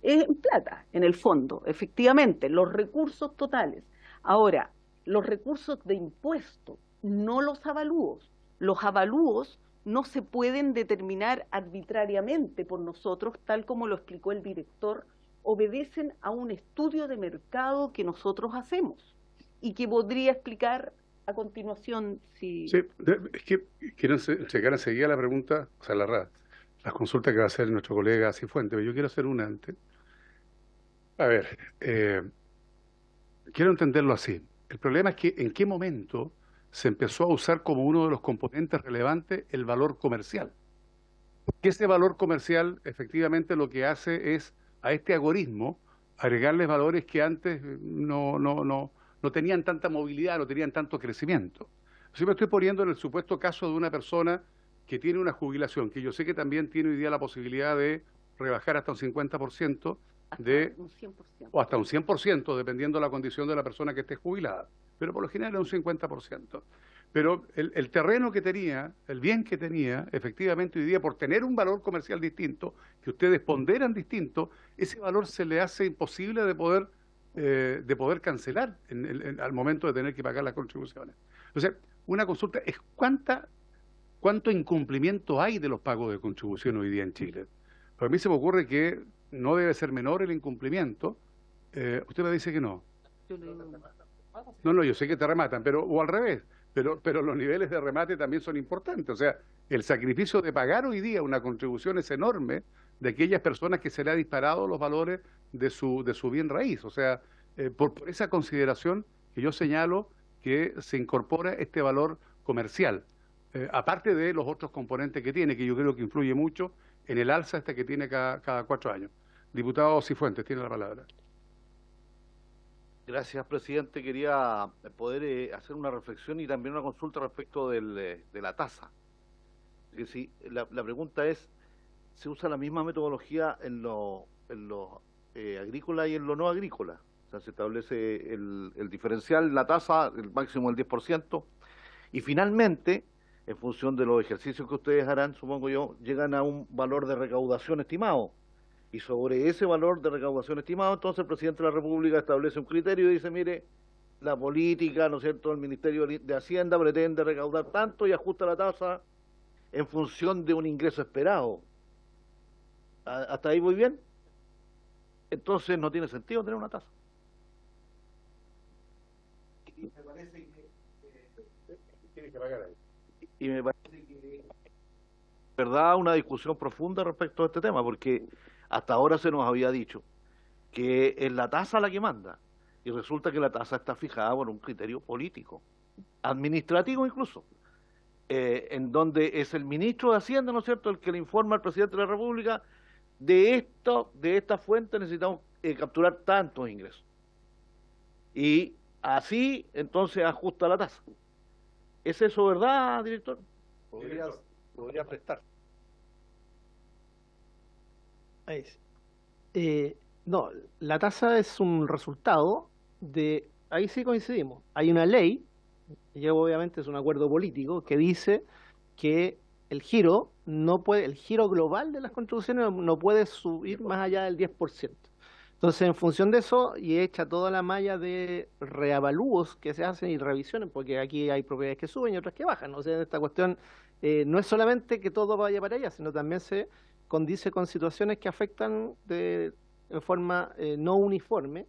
Es en plata, en el fondo, efectivamente, los recursos totales. Ahora, los recursos de impuesto, no los avalúos. Los avalúos no se pueden determinar arbitrariamente por nosotros, tal como lo explicó el director, obedecen a un estudio de mercado que nosotros hacemos y que podría explicar a continuación si... Sí, es que quiero checar enseguida la pregunta, o sea, las consultas que va a hacer nuestro colega Cifuentes, pero yo quiero hacer una antes. A ver, quiero entenderlo así. El problema es que en qué momento se empezó a usar como uno de los componentes relevantes el valor comercial. Porque ese valor comercial efectivamente lo que hace es a este algoritmo agregarles valores que antes no tenían tanta movilidad, no tenían tanto crecimiento. Yo me estoy poniendo en el supuesto caso de una persona que tiene una jubilación, que yo sé que también tiene hoy día la posibilidad de rebajar hasta un 50% un 100%. o hasta un 100%, dependiendo de la condición de la persona que esté jubilada. Pero por lo general es un 50%. Pero el terreno que tenía, el bien que tenía, efectivamente hoy día, por tener un valor comercial distinto, que ustedes ponderan distinto, ese valor se le hace imposible de poder cancelar al momento de tener que pagar las contribuciones. O sea, una consulta es cuánto incumplimiento hay de los pagos de contribución hoy día en Chile. Pero a mí se me ocurre que no debe ser menor el incumplimiento. Usted me dice que no. No, yo sé que te rematan, o al revés. Pero los niveles de remate también son importantes. O sea, el sacrificio de pagar hoy día una contribución es enorme de aquellas personas que se le ha disparado los valores de su bien raíz. O sea, por esa consideración que yo señalo que se incorpora este valor comercial, aparte de los otros componentes que tiene, que yo creo que influye mucho en el alza que tiene cada 4 años. Diputado Cifuentes, tiene la palabra. Gracias, presidente. Quería poder hacer una reflexión y también una consulta respecto de la tasa. Que si, la pregunta es, ¿se usa la misma metodología en lo agrícola y en lo no agrícola? O sea, se establece el diferencial, la tasa, el máximo del 10%, y finalmente, en función de los ejercicios que ustedes harán, supongo yo, llegan a un valor de recaudación estimado. Y sobre ese valor de recaudación estimado, entonces el presidente de la República establece un criterio y dice, mire, la política, ¿no es cierto?, el Ministerio de Hacienda pretende recaudar tanto y ajusta la tasa en función de un ingreso esperado. ¿Hasta ahí voy bien? Entonces no tiene sentido tener una tasa. Y me parece que tiene que pagar ahí. Y me parece que es verdad una discusión profunda respecto a este tema, porque hasta ahora se nos había dicho que es la tasa la que manda, y resulta que la tasa está fijada por un criterio político, administrativo incluso, en donde es el ministro de Hacienda, ¿no es cierto?, el que le informa al presidente de la República de esta fuente necesitamos capturar tantos ingresos. Y así entonces ajusta la tasa. ¿Es eso verdad, director? Podría prestar. No, la tasa es un resultado de, ahí sí coincidimos, hay una ley, y obviamente es un acuerdo político, que dice que el giro global de las contribuciones no puede subir más allá del 10%. Entonces, en función de eso, y hecha toda la malla de reavalúos que se hacen y revisiones, porque aquí hay propiedades que suben y otras que bajan, o sea, esta cuestión no es solamente que todo vaya para allá, sino también se condice con situaciones que afectan de forma no uniforme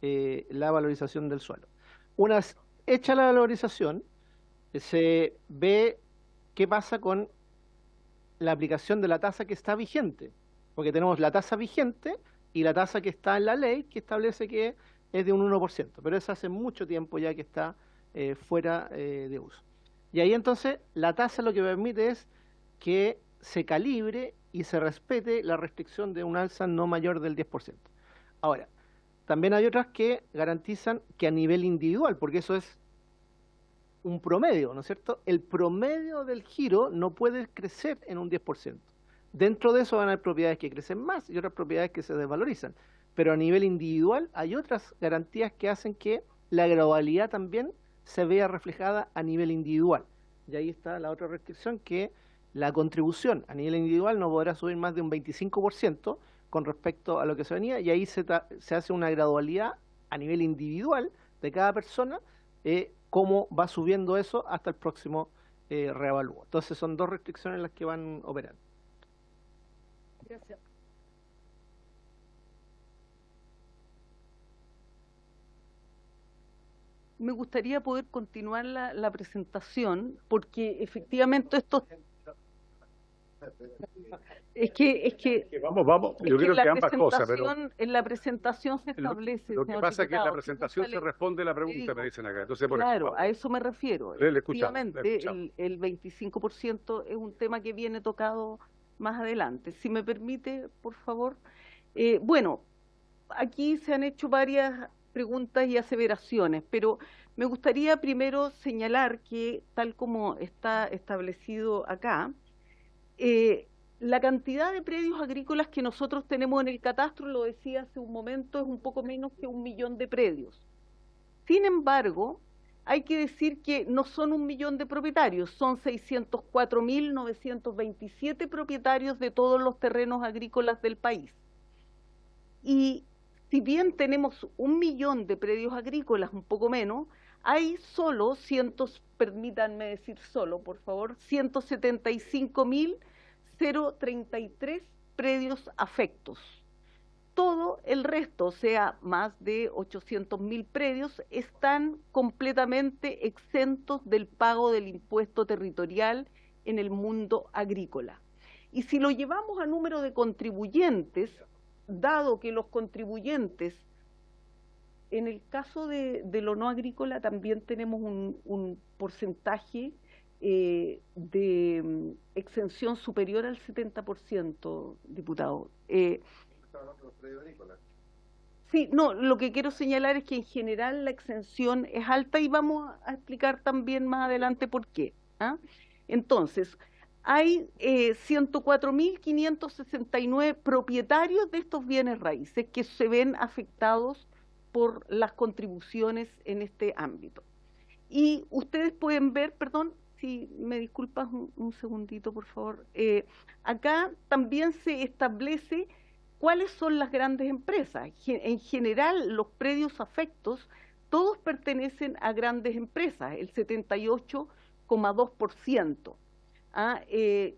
la valorización del suelo. Una vez hecha la valorización, se ve qué pasa con la aplicación de la tasa que está vigente, porque tenemos la tasa vigente y la tasa que está en la ley, que establece que es de un 1%, pero eso hace mucho tiempo ya que está fuera de uso. Y ahí entonces la tasa lo que permite es que se calibre y se respete la restricción de un alza no mayor del 10%. Ahora, también hay otras que garantizan que a nivel individual, porque eso es un promedio, ¿no es cierto? El promedio del giro no puede crecer en un 10%. Dentro de eso van a haber propiedades que crecen más y otras propiedades que se desvalorizan. Pero a nivel individual hay otras garantías que hacen que la gradualidad también se vea reflejada a nivel individual. Y ahí está la otra restricción, que la contribución a nivel individual no podrá subir más de un 25% con respecto a lo que se venía, y ahí se hace una gradualidad a nivel individual de cada persona, cómo va subiendo eso hasta el próximo reavalúo. Entonces son dos restricciones las que van operando. Gracias. Me gustaría poder continuar la presentación, porque efectivamente esto es que Vamos, yo creo que ambas cosas, pero en la presentación se establece. lo que señor pasa es que en la diputado, presentación se responde la pregunta, me dicen acá. Entonces, por claro, ejemplo, a eso me refiero. le escuchamos, Efectivamente, el 25% es un tema que viene tocado más adelante. Si me permite, por favor. Bueno, aquí se han hecho varias preguntas y aseveraciones, pero me gustaría primero señalar que, tal como está establecido acá, la cantidad de predios agrícolas que nosotros tenemos en el catastro, lo decía hace un momento, es un poco menos que 1 millón de predios. Sin embargo, hay que decir que no son 1 millón de propietarios, son 604.927 propietarios de todos los terrenos agrícolas del país. Y si bien tenemos 1 millón de predios agrícolas, un poco menos, hay solo, permítanme decir solo, por favor, 175.033 predios afectos. Todo el resto, o sea, más de 800.000 predios, están completamente exentos del pago del impuesto territorial en el mundo agrícola. Y si lo llevamos a número de contribuyentes, dado que los contribuyentes, en el caso de lo no agrícola, también tenemos un porcentaje de exención superior al 70%, diputado. Sí, no, lo que quiero señalar es que en general la exención es alta y vamos a explicar también más adelante por qué. Entonces, hay 104.569 propietarios de estos bienes raíces que se ven afectados por las contribuciones en este ámbito. Y ustedes pueden ver, perdón, si me disculpas un segundito, por favor, acá también se establece cuáles son las grandes empresas. En general, los predios afectos, todos pertenecen a grandes empresas, el 78,2%.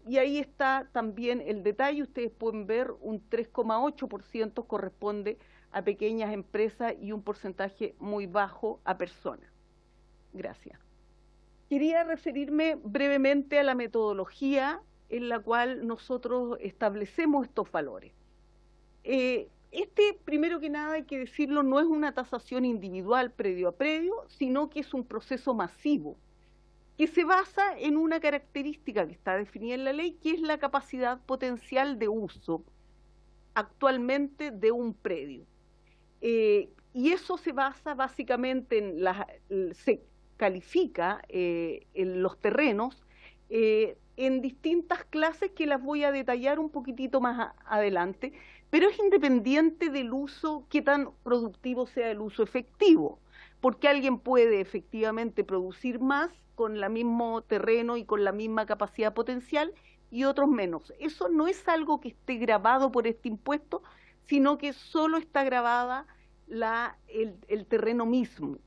Y ahí está también el detalle, ustedes pueden ver un 3,8% corresponde a pequeñas empresas y un porcentaje muy bajo a personas. Gracias. Quería referirme brevemente a la metodología en la cual nosotros establecemos estos valores. Primero que nada, hay que decirlo, no es una tasación individual predio a predio, sino que es un proceso masivo, que se basa en una característica que está definida en la ley, que es la capacidad potencial de uso actualmente de un predio. Y eso se basa básicamente en se califica en los terrenos en distintas clases que las voy a detallar un poquitito más adelante, pero es independiente del uso, qué tan productivo sea el uso efectivo, porque alguien puede efectivamente producir más con el mismo terreno y con la misma capacidad potencial y otros menos. Eso no es algo que esté grabado por este impuesto, sino que solo está grabada el terreno mismo,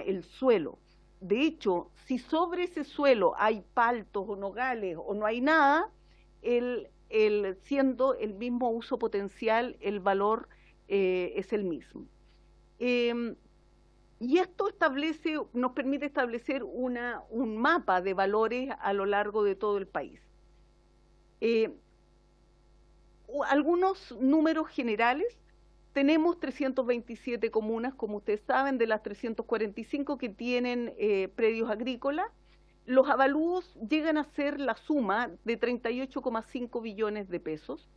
el suelo. De hecho, si sobre ese suelo hay paltos o nogales o no hay nada, siendo el mismo uso potencial, el valor es el mismo. Y esto nos permite establecer un mapa de valores a lo largo de todo el país. Algunos números generales. Tenemos 327 comunas, como ustedes saben, de las 345 que tienen predios agrícolas. Los avalúos llegan a ser la suma de 38,5 billones de pesos.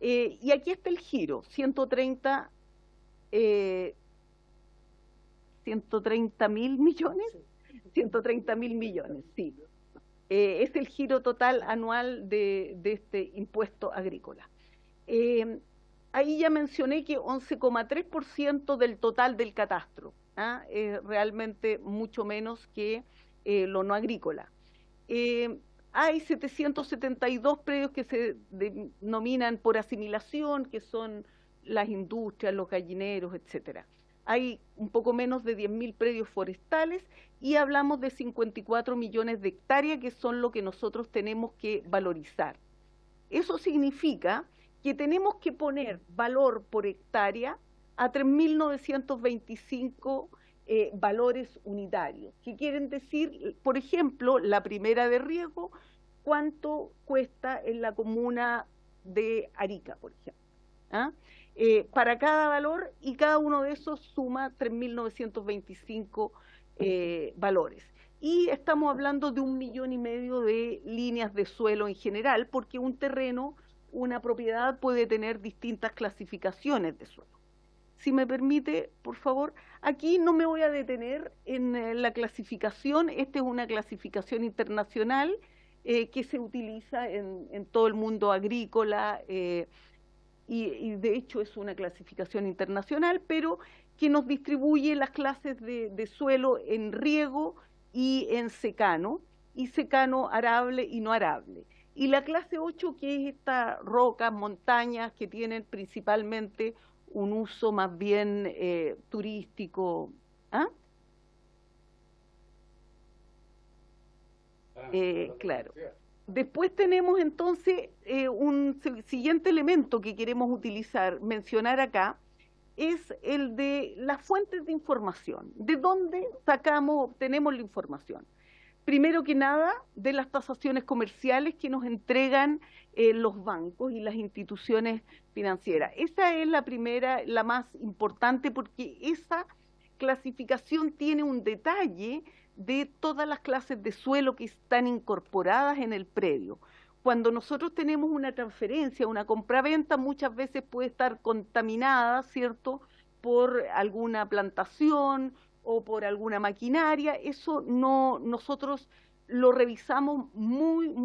Y aquí está el giro, 130 mil millones. 130 mil millones, sí. Es el giro total anual de este impuesto agrícola. Ahí ya mencioné que 11,3% del total del catastro, es realmente mucho menos que lo no agrícola. Hay 772 predios que se denominan por asimilación, que son las industrias, los gallineros, etcétera. Hay un poco menos de 10.000 predios forestales y hablamos de 54 millones de hectáreas, que son lo que nosotros tenemos que valorizar. Eso significa que tenemos que poner valor por hectárea a 3.925 valores unitarios, que quieren decir, por ejemplo, la primera de riego, cuánto cuesta en la comuna de Arica, por ejemplo. Para cada valor, y cada uno de esos suma 3.925 valores. Y estamos hablando de 1,5 millones de líneas de suelo en general, porque un terreno, una propiedad puede tener distintas clasificaciones de suelo. Si me permite, por favor, aquí no me voy a detener en la clasificación. Esta es una clasificación internacional que se utiliza en todo el mundo agrícola, y de hecho es una clasificación internacional, pero que nos distribuye las clases de suelo en riego y en secano arable y no arable. Y la clase 8, que es estas rocas, montañas, que tienen principalmente un uso más bien turístico. Claro. Después tenemos entonces un siguiente elemento que queremos mencionar acá, es el de las fuentes de información. ¿De dónde obtenemos la información? Primero que nada, de las tasaciones comerciales que nos entregan los bancos y las instituciones financieras. Esa es la primera, la más importante, porque esa clasificación tiene un detalle de todas las clases de suelo que están incorporadas en el predio. Cuando nosotros tenemos una transferencia, una compraventa, muchas veces puede estar contaminada, ¿cierto?, por alguna plantación o por alguna maquinaria. Eso nosotros lo revisamos muy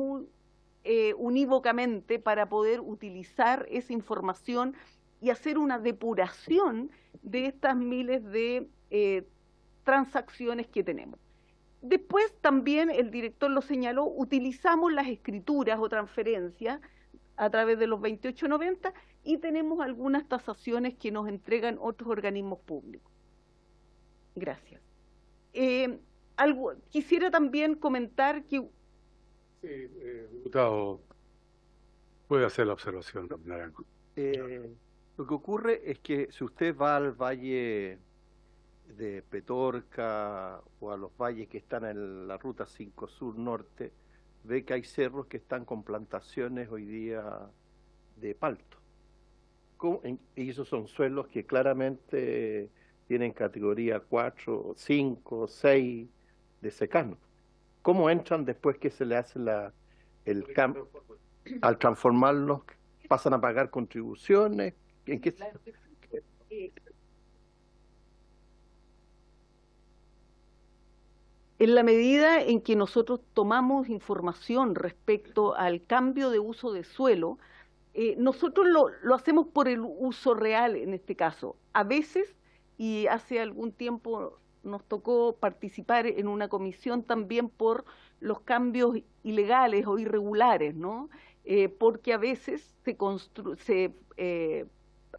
unívocamente para poder utilizar esa información y hacer una depuración de estas miles de transacciones que tenemos. Después también, el director lo señaló, utilizamos las escrituras o transferencias a través de los 2890 y tenemos algunas tasaciones que nos entregan otros organismos públicos. Gracias. Quisiera también comentar que... Sí, diputado, puede hacer la observación, Naranjo. Lo que ocurre es que si usted va al valle de Petorca o a los valles que están en la ruta 5 Sur Norte, ve que hay cerros que están con plantaciones hoy día de palto. Y esos son suelos que claramente tienen categoría 4, 5, 6 de secano. ¿Cómo entran después que se le hace el cambio? Al transformarlos, ¿pasan a pagar contribuciones? ¿En qué? En la medida en que nosotros tomamos información respecto al cambio de uso de suelo, nosotros lo hacemos por el uso real en este caso. A veces, y hace algún tiempo nos tocó participar en una comisión también por los cambios ilegales o irregulares, ¿no? Porque a veces se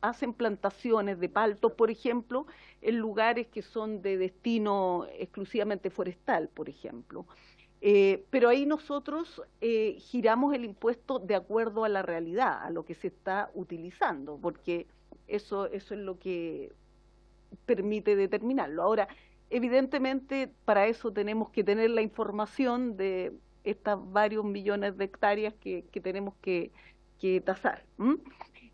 hacen plantaciones de paltos, por ejemplo, en lugares que son de destino exclusivamente forestal, por ejemplo. Pero ahí nosotros giramos el impuesto de acuerdo a la realidad, a lo que se está utilizando, porque eso es lo que permite determinarlo. Ahora, evidentemente, para eso tenemos que tener la información de estas varios millones de hectáreas que tenemos que tasar.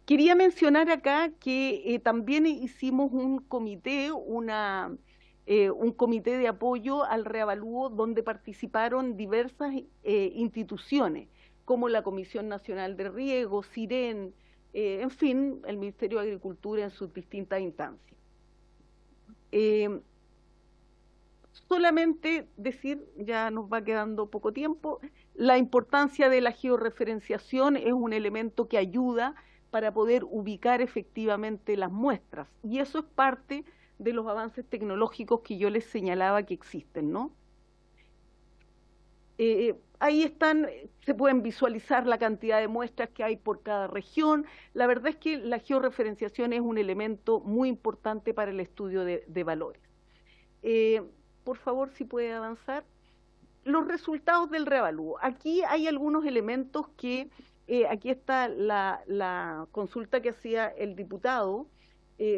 Quería mencionar acá que también hicimos un comité, un comité de apoyo al reavalúo donde participaron diversas instituciones, como la Comisión Nacional de Riego, CIREN, en fin, el Ministerio de Agricultura en sus distintas instancias. Solamente decir, ya nos va quedando poco tiempo, la importancia de la georreferenciación es un elemento que ayuda para poder ubicar efectivamente las muestras, y eso es parte de los avances tecnológicos que yo les señalaba que existen, ¿no? Ahí están, se pueden visualizar la cantidad de muestras que hay por cada región. La verdad es que la georreferenciación es un elemento muy importante para el estudio de valores. Por favor, si puede avanzar. Los resultados del reavalúo. Aquí hay algunos elementos que, aquí está la consulta que hacía el diputado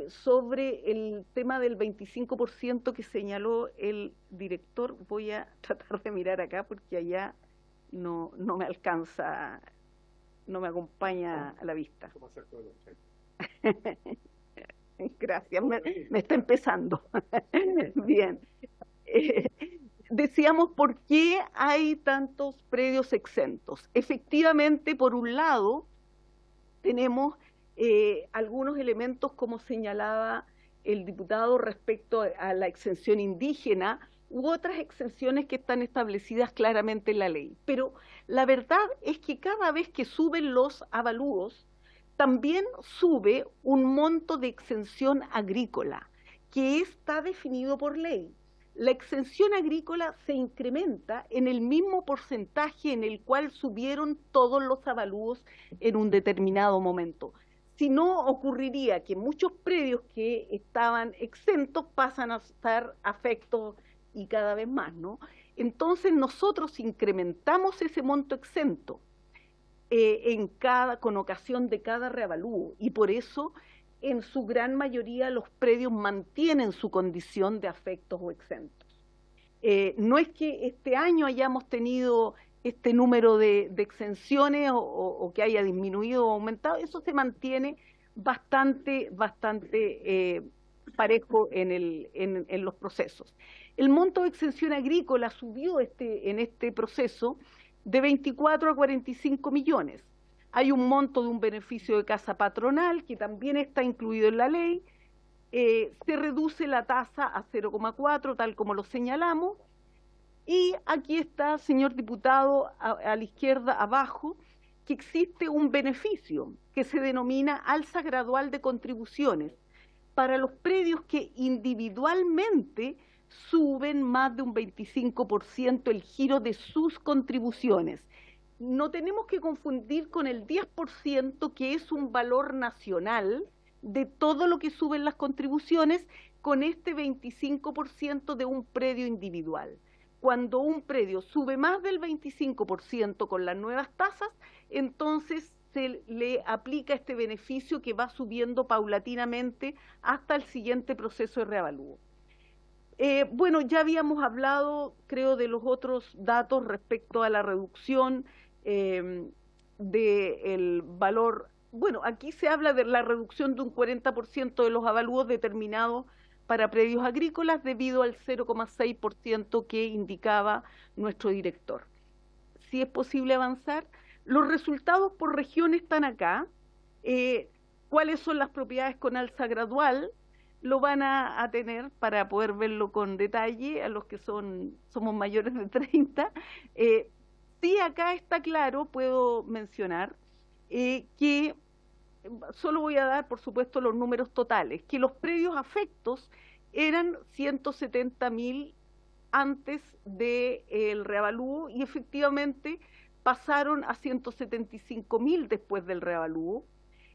sobre el tema del 25% que señaló el director. Voy a tratar de mirar acá porque allá no me alcanza, no me acompaña a la vista. Gracias, me está empezando. Bien. Decíamos, ¿por qué hay tantos predios exentos? Efectivamente, por un lado, tenemos algunos elementos, como señalaba el diputado, respecto a la exención indígena, u otras exenciones que están establecidas claramente en la ley. Pero la verdad es que cada vez que suben los avalúos, también sube un monto de exención agrícola, que está definido por ley. La exención agrícola se incrementa en el mismo porcentaje en el cual subieron todos los avalúos en un determinado momento. Si no, ocurriría que muchos predios que estaban exentos pasan a estar afectos y cada vez más, ¿no? Entonces nosotros incrementamos ese monto exento con ocasión de cada reavalúo, y por eso en su gran mayoría los predios mantienen su condición de afectos o exentos. No es que este año hayamos tenido este número de exenciones o que haya disminuido o aumentado, eso se mantiene bastante parejo en los procesos. El monto de exención agrícola subió en este proceso de 24 a 45 millones. Hay un monto de un beneficio de casa patronal que también está incluido en la ley. Se reduce la tasa a 0,4, tal como lo señalamos. Y aquí está, señor diputado, a la izquierda abajo, que existe un beneficio que se denomina alza gradual de contribuciones para los predios que individualmente suben más de un 25% el giro de sus contribuciones. No tenemos que confundir con el 10%, que es un valor nacional de todo lo que suben las contribuciones, con este 25% de un predio individual. Cuando un predio sube más del 25% con las nuevas tasas, entonces se le aplica este beneficio que va subiendo paulatinamente hasta el siguiente proceso de reavalúo. Bueno, ya habíamos hablado, creo, de los otros datos respecto a la reducción del valor. Bueno, aquí se habla de la reducción de un 40% de los avalúos determinados para predios agrícolas debido al 0,6% que indicaba nuestro director. Si es posible avanzar, los resultados por región están acá. ¿Cuáles son las propiedades con alza gradual? Lo van a tener para poder verlo con detalle a los que somos mayores de 30. Sí, acá está claro, puedo mencionar, que solo voy a dar, por supuesto, los números totales, que los predios afectos eran 170.000 antes del reavalúo y efectivamente pasaron a 175.000 después del reavalúo.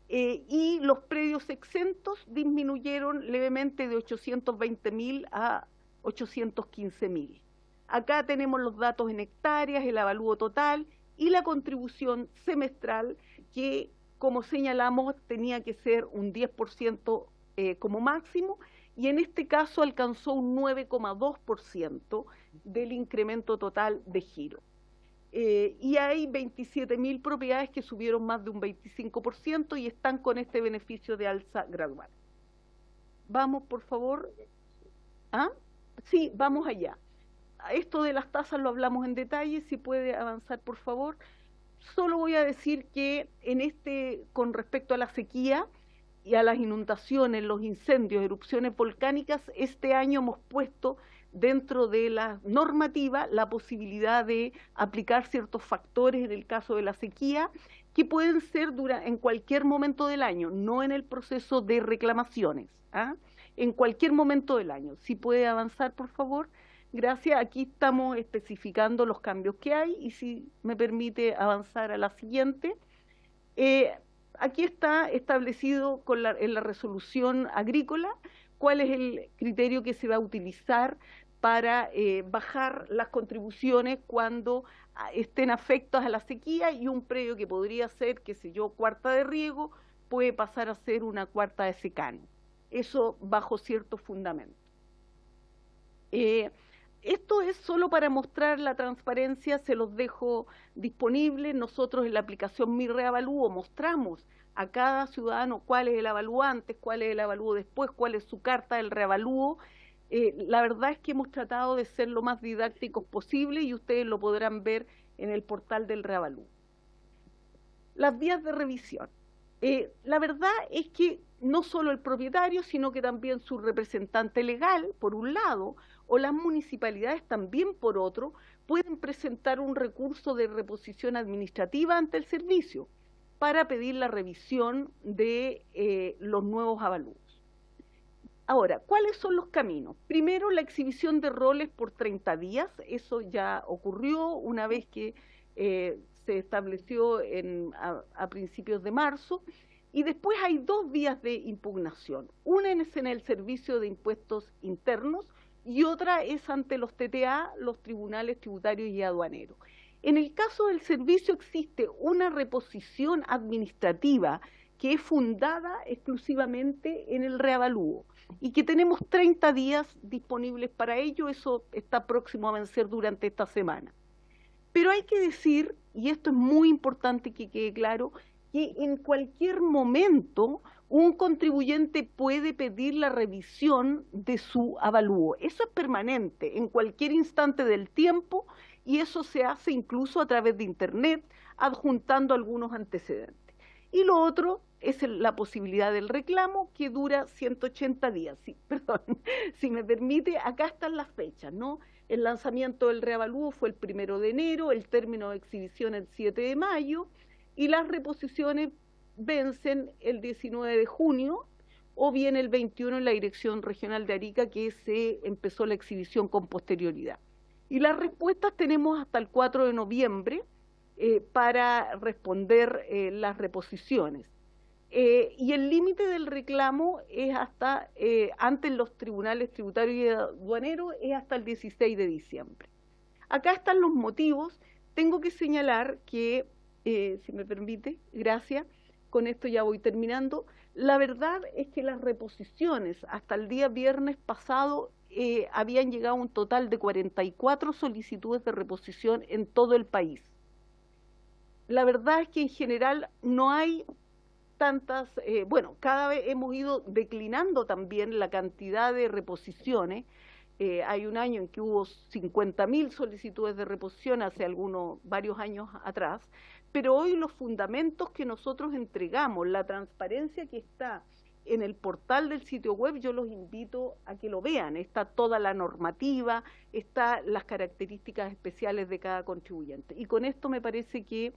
Y los predios exentos disminuyeron levemente de 820.000 a 815.000. Acá tenemos los datos en hectáreas, el avalúo total y la contribución semestral que, como señalamos, tenía que ser un 10% como máximo, y en este caso alcanzó un 9,2% del incremento total de giro. y hay 27.000 propiedades que subieron más de un 25% y están con este beneficio de alza gradual. Vamos, por favor. ¿Ah? Sí, vamos allá. Esto de las tasas lo hablamos en detalle, si puede avanzar, por favor. Solo voy a decir que con respecto a la sequía y a las inundaciones, los incendios, erupciones volcánicas, este año hemos puesto dentro de la normativa la posibilidad de aplicar ciertos factores en el caso de la sequía que pueden ser en cualquier momento del año, no en el proceso de reclamaciones, ¿ah? En cualquier momento del año. Si puede avanzar, por favor. Gracias. Aquí estamos especificando los cambios que hay y si me permite avanzar a la siguiente. Aquí está establecido en la resolución agrícola cuál es el criterio que se va a utilizar para bajar las contribuciones cuando estén afectas a la sequía, y un predio que podría ser, qué sé yo, cuarta de riego, puede pasar a ser una cuarta de secano. Eso bajo ciertos fundamentos. Esto es solo para mostrar la transparencia, se los dejo disponibles. Nosotros en la aplicación Mi Reavalúo mostramos a cada ciudadano cuál es el avalúo antes, cuál es el avalúo después, cuál es su carta del reavalúo. La verdad es que hemos tratado de ser lo más didácticos posible y ustedes lo podrán ver en el portal del reavalúo. Las vías de revisión. La verdad es que no solo el propietario, sino que también su representante legal, por un lado, o las municipalidades también por otro, pueden presentar un recurso de reposición administrativa ante el servicio para pedir la revisión de los nuevos avalúos. Ahora, ¿cuáles son los caminos? Primero, la exhibición de roles por 30 días, eso ya ocurrió una vez que se estableció a principios de marzo, y después hay dos vías de impugnación. Una es en el Servicio de Impuestos Internos y otra es ante los TTA, los Tribunales Tributarios y Aduaneros. En el caso del servicio existe una reposición administrativa que es fundada exclusivamente en el reavalúo y que tenemos 30 días disponibles para ello. Eso está próximo a vencer durante esta semana. Pero hay que decir, y esto es muy importante que quede claro, que en cualquier momento un contribuyente puede pedir la revisión de su avalúo. Eso es permanente, en cualquier instante del tiempo, y eso se hace incluso a través de Internet, adjuntando algunos antecedentes. Y lo otro es la posibilidad del reclamo, que dura 180 días. Sí, perdón, si me permite, acá están las fechas, ¿no? El lanzamiento del reavalúo fue el 1 de enero, el término de exhibición el 7 de mayo, y las reposiciones vencen el 19 de junio, o bien el 21 en la Dirección Regional de Arica, que se empezó la exhibición con posterioridad. Y las respuestas tenemos hasta el 4 de noviembre para responder las reposiciones. Y el límite del reclamo es hasta, ante los tribunales tributarios y aduaneros, es hasta el 16 de diciembre. Acá están los motivos. Tengo que señalar que, si me permite, gracias, con esto ya voy terminando. La verdad es que las reposiciones hasta el día viernes pasado habían llegado a un total de 44 solicitudes de reposición en todo el país. La verdad es que en general no hay tantas, bueno, cada vez hemos ido declinando también la cantidad de reposiciones. Hay un año en que hubo 50.000 solicitudes de reposición hace varios años atrás, pero hoy los fundamentos que nosotros entregamos, la transparencia que está en el portal del sitio web, yo los invito a que lo vean. Está toda la normativa, están las características especiales de cada contribuyente. Y con esto me parece que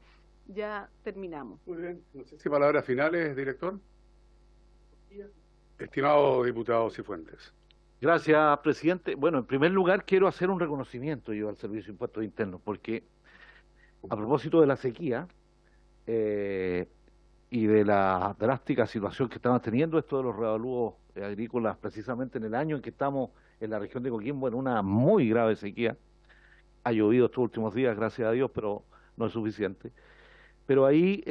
ya terminamos. Muy bien. No sé si palabras finales, director. Estimado diputado Cifuentes. Gracias, presidente. Bueno, en primer lugar quiero hacer un reconocimiento yo al Servicio de Impuestos Internos, porque a propósito de la sequía y de la drástica situación que estamos teniendo, esto de los reavalúos agrícolas, precisamente en el año en que estamos en la región de Coquimbo en una muy grave sequía. Ha llovido estos últimos días, gracias a Dios, pero no es suficiente. Pero ahí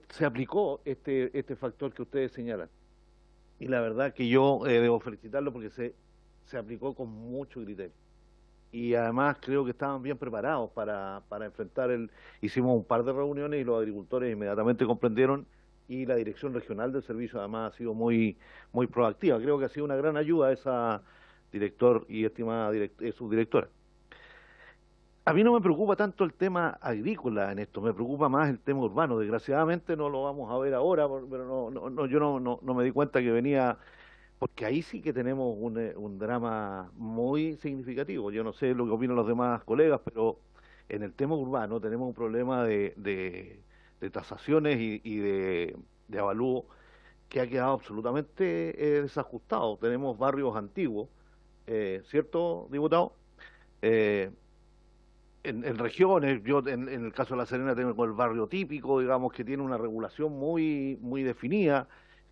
se aplicó este factor que ustedes señalan. Y la verdad que yo debo felicitarlo porque se aplicó con mucho criterio. y además creo que estaban bien preparados para enfrentar hicimos un par de reuniones y los agricultores inmediatamente comprendieron, y la dirección regional del servicio además ha sido muy proactiva. Creo que ha sido una gran ayuda esa director y estimada subdirectora. A mí no me preocupa tanto el tema agrícola en esto, me preocupa más el tema urbano. Desgraciadamente no lo vamos a ver ahora, pero yo no me di cuenta que venía, porque ahí sí que tenemos un drama muy significativo. Yo no sé lo que opinan los demás colegas, pero en el tema urbano tenemos un problema de tasaciones y de avalúo que ha quedado absolutamente desajustado. Tenemos barrios antiguos, ¿cierto, diputado? En regiones, yo en el caso de La Serena tengo el barrio típico, digamos, que tiene una regulación muy definida,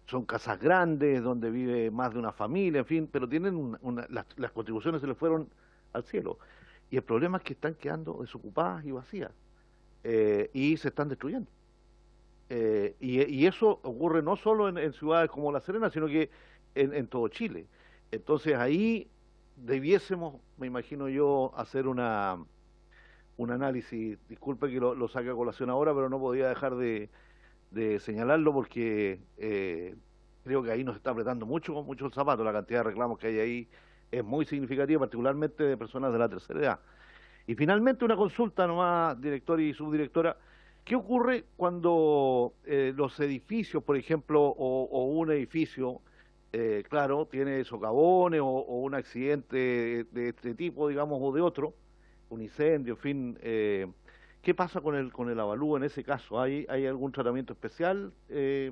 son casas grandes donde vive más de una familia, en fin, pero tienen las contribuciones se les fueron al cielo. Y el problema es que están quedando desocupadas y vacías, y se están destruyendo. Y eso ocurre no solo en ciudades como La Serena, sino que en todo Chile. Entonces ahí debiésemos, me imagino yo, hacer un análisis. Disculpe que lo saque a colación ahora, pero no podía dejar de señalarlo porque creo que ahí nos está apretando mucho el zapato. La cantidad de reclamos que hay ahí es muy significativa, particularmente de personas de la tercera edad. Y finalmente una consulta nomás, director y subdirectora. ¿Qué ocurre cuando los edificios, por ejemplo, o un edificio, claro, tiene socavones o un accidente de este tipo, digamos, o de otro, un incendio, en fin, ¿qué pasa con el avalúo en ese caso? ¿Hay algún tratamiento especial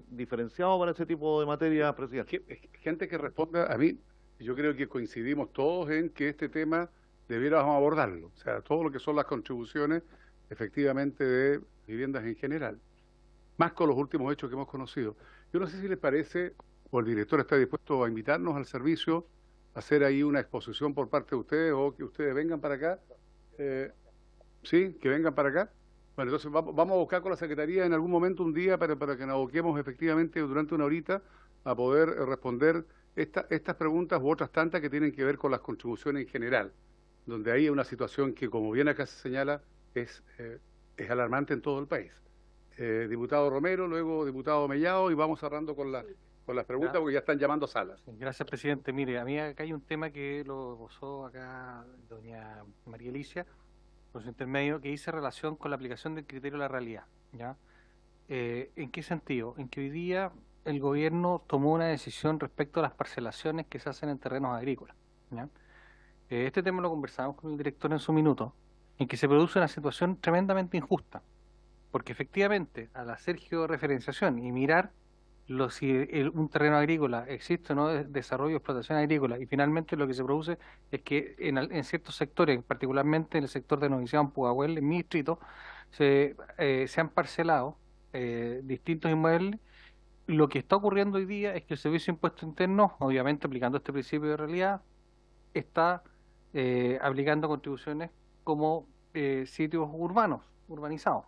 diferenciado para ese tipo de materia, presidente? Gente que responda a mí, yo creo que coincidimos todos en que este tema debiéramos abordarlo, o sea, todo lo que son las contribuciones, efectivamente, de viviendas en general, más con los últimos hechos que hemos conocido. Yo no sé si les parece, o el director está dispuesto a invitarnos al servicio, a hacer ahí una exposición por parte de ustedes, o que ustedes vengan para acá. Sí, que vengan para acá. Bueno, entonces vamos a buscar con la Secretaría en algún momento un día para que nos aboquemos efectivamente durante una horita a poder responder estas preguntas u otras tantas que tienen que ver con las contribuciones en general, donde hay una situación que, como bien acá se señala, es alarmante en todo el país. Diputado Romero, luego diputado Mellado, y vamos cerrando con las preguntas porque ya están llamando a salas. Gracias, presidente. Mire, a mí acá hay un tema que lo gozó acá doña María Alicia, por su intermedio, que dice relación con la aplicación del criterio de la realidad, ¿ya? ¿En qué sentido? En que hoy día el gobierno tomó una decisión respecto a las parcelaciones que se hacen en terrenos agrícolas, ¿ya? Este tema lo conversamos con el director en su minuto, en que se produce una situación tremendamente injusta, porque efectivamente al hacer georreferenciación y mirar si un terreno agrícola existe o no de desarrollo y explotación agrícola, y finalmente lo que se produce es que en ciertos sectores, particularmente en el sector de Noviciado, Pudahuel, en mi distrito, se han parcelado distintos inmuebles. Lo que está ocurriendo hoy día es que el Servicio de Impuestos Internos, obviamente aplicando este principio de realidad, está aplicando contribuciones como sitios urbanizados.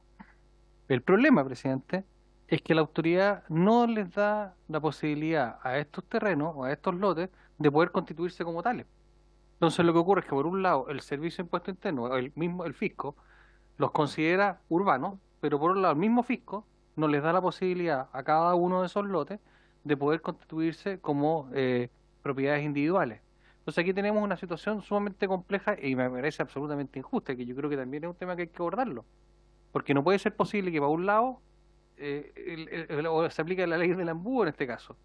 El problema, presidente, es que la autoridad no les da la posibilidad a estos terrenos o a estos lotes de poder constituirse como tales. Entonces lo que ocurre es que por un lado el Servicio de Impuestos Internos, el fisco, los considera urbanos, pero por otro lado el mismo fisco no les da la posibilidad a cada uno de esos lotes de poder constituirse como propiedades individuales. Entonces aquí tenemos una situación sumamente compleja y me parece absolutamente injusta, que yo creo que también es un tema que hay que abordarlo, porque no puede ser posible que para un lado se aplica la ley del embudo en este caso,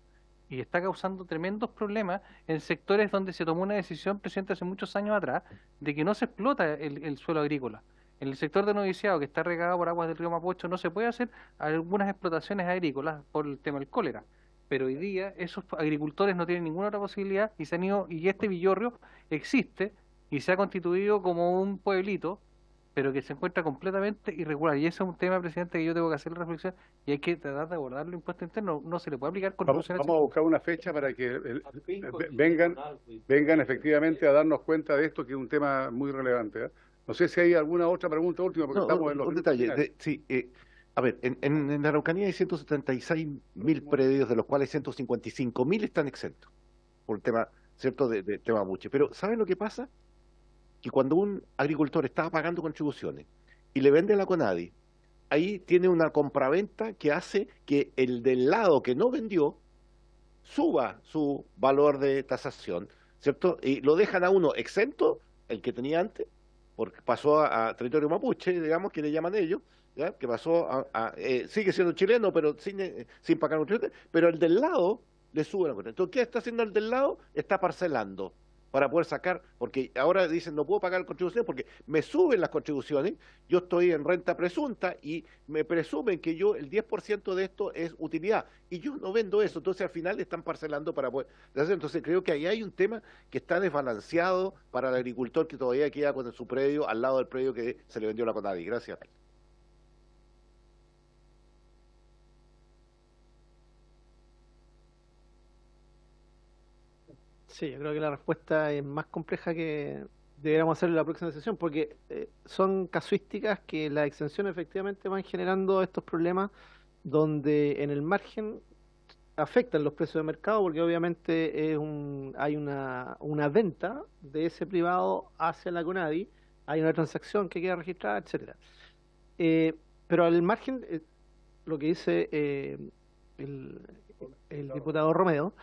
y está causando tremendos problemas en sectores donde se tomó una decisión, presidente, hace muchos años atrás, de que no se explota el suelo agrícola. En el sector de Noviciado, que está regado por aguas del río Mapocho, no se puede hacer algunas explotaciones agrícolas por el tema del cólera, pero hoy día esos agricultores no tienen ninguna otra posibilidad y se han ido, y este villorrio existe y se ha constituido como un pueblito, pero que se encuentra completamente irregular. Y ese es un tema, presidente, que yo tengo que hacer la reflexión y hay que tratar de abordarlo. El impuesto interno no se le puede aplicar contribuciones. Vamos a buscar una fecha para que vengan efectivamente a darnos cuenta de esto, que es un tema muy relevante, ¿eh? No sé si hay alguna otra pregunta última, porque estamos en los... Un detalle, sí, a ver, en la Araucanía hay 176.000 predios, de los cuales 155.000 están exentos, por el tema, ¿cierto?, de tema Mapuche. Pero, ¿saben lo que pasa? que cuando un agricultor está pagando contribuciones y le vende a la CONADI, ahí tiene una compraventa que hace que el del lado que no vendió suba su valor de tasación, ¿cierto? Y lo dejan a uno exento, el que tenía antes, porque pasó a territorio mapuche, digamos, que le llaman ellos, ¿ya? Que pasó sigue siendo chileno, pero sin pagar contribuciones, pero el del lado le sube la cuenta. Entonces, ¿qué está haciendo el del lado? Está parcelando para poder sacar, porque ahora dicen no puedo pagar contribuciones porque me suben las contribuciones, yo estoy en renta presunta y me presumen que yo el 10% de esto es utilidad y yo no vendo eso, entonces al final están parcelando para poder hacer. Entonces creo que ahí hay un tema que está desbalanceado para el agricultor que todavía queda con su predio al lado del predio que se le vendió a la CONADI. Gracias. Sí, yo creo que la respuesta es más compleja que deberíamos hacer en la próxima sesión, porque son casuísticas que las exenciones efectivamente van generando estos problemas donde en el margen afectan los precios de mercado, porque obviamente hay una venta de ese privado hacia la CONADI, hay una transacción que queda registrada, etcétera. Pero al margen, lo que dice el diputado Romeo,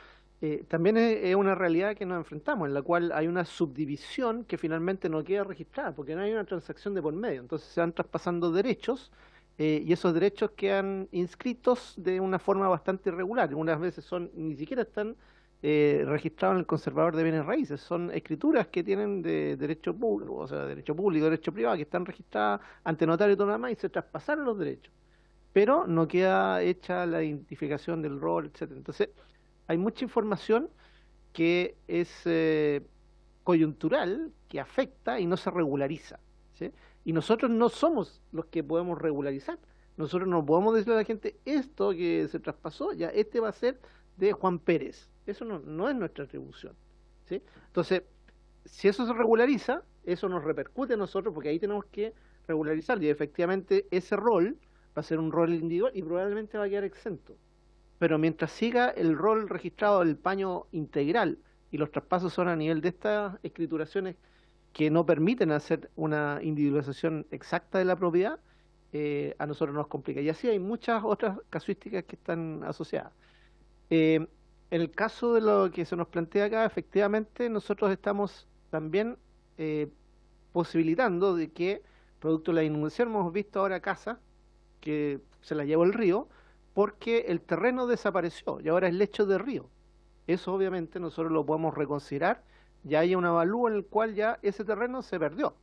también es una realidad que nos enfrentamos, en la cual hay una subdivisión que finalmente no queda registrada, porque no hay una transacción de por medio. Entonces se van traspasando derechos y esos derechos quedan inscritos de una forma bastante irregular. Algunas veces ni siquiera están registrados en el conservador de bienes raíces, son escrituras que tienen de derecho público, o sea, derecho público, derecho privado, que están registradas ante notario y todo lo demás, y se traspasaron los derechos. Pero no queda hecha la identificación del rol, etcétera. Entonces, hay mucha información que es coyuntural, que afecta y no se regulariza, ¿sí? Y nosotros no somos los que podemos regularizar. Nosotros no podemos decirle a la gente, esto que se traspasó, ya este va a ser de Juan Pérez. Eso no es nuestra atribución, ¿sí? Entonces, si eso se regulariza, eso nos repercute a nosotros, porque ahí tenemos que regularizar, y efectivamente ese rol va a ser un rol individual y probablemente va a quedar exento. Pero mientras siga el rol registrado del paño integral y los traspasos son a nivel de estas escrituraciones que no permiten hacer una individualización exacta de la propiedad, a nosotros nos complica. Y así hay muchas otras casuísticas que están asociadas. En el caso de lo que se nos plantea acá, efectivamente nosotros estamos también posibilitando de que, producto de la inundación, hemos visto ahora casas que se las llevó el río, porque el terreno desapareció y ahora es lecho de río. Eso obviamente nosotros lo podemos reconsiderar, ya hay un avalúo en el cual ya ese terreno se perdió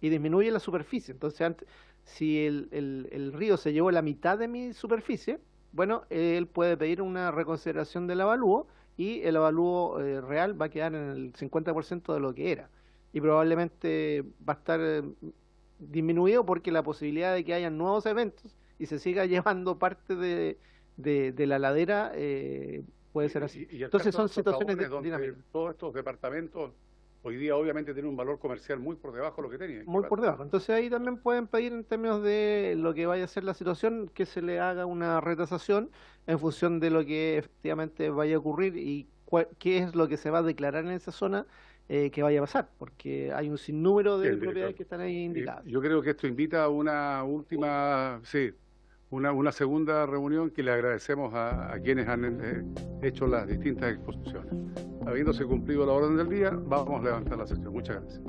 y disminuye la superficie. Entonces, antes, si el río se llevó la mitad de mi superficie, bueno, él puede pedir una reconsideración del avalúo y el avalúo real va a quedar en el 50% de lo que era. Y probablemente va a estar disminuido porque la posibilidad de que haya nuevos eventos y se siga llevando parte de la ladera puede ser así. Entonces son situaciones dinámicas. Todos estos departamentos hoy día obviamente tienen un valor comercial muy por debajo de lo que tenían. Muy por debajo. Entonces ahí también pueden pedir, en términos de lo que vaya a ser la situación, que se le haga una retasación en función de lo que efectivamente vaya a ocurrir y qué es lo que se va a declarar en esa zona que vaya a pasar, porque hay un sinnúmero de propiedades que están ahí indicadas. Yo creo que esto invita a una última, una segunda reunión que le agradecemos a quienes han hecho las distintas exposiciones. Habiéndose cumplido la orden del día, vamos a levantar la sesión. Muchas gracias.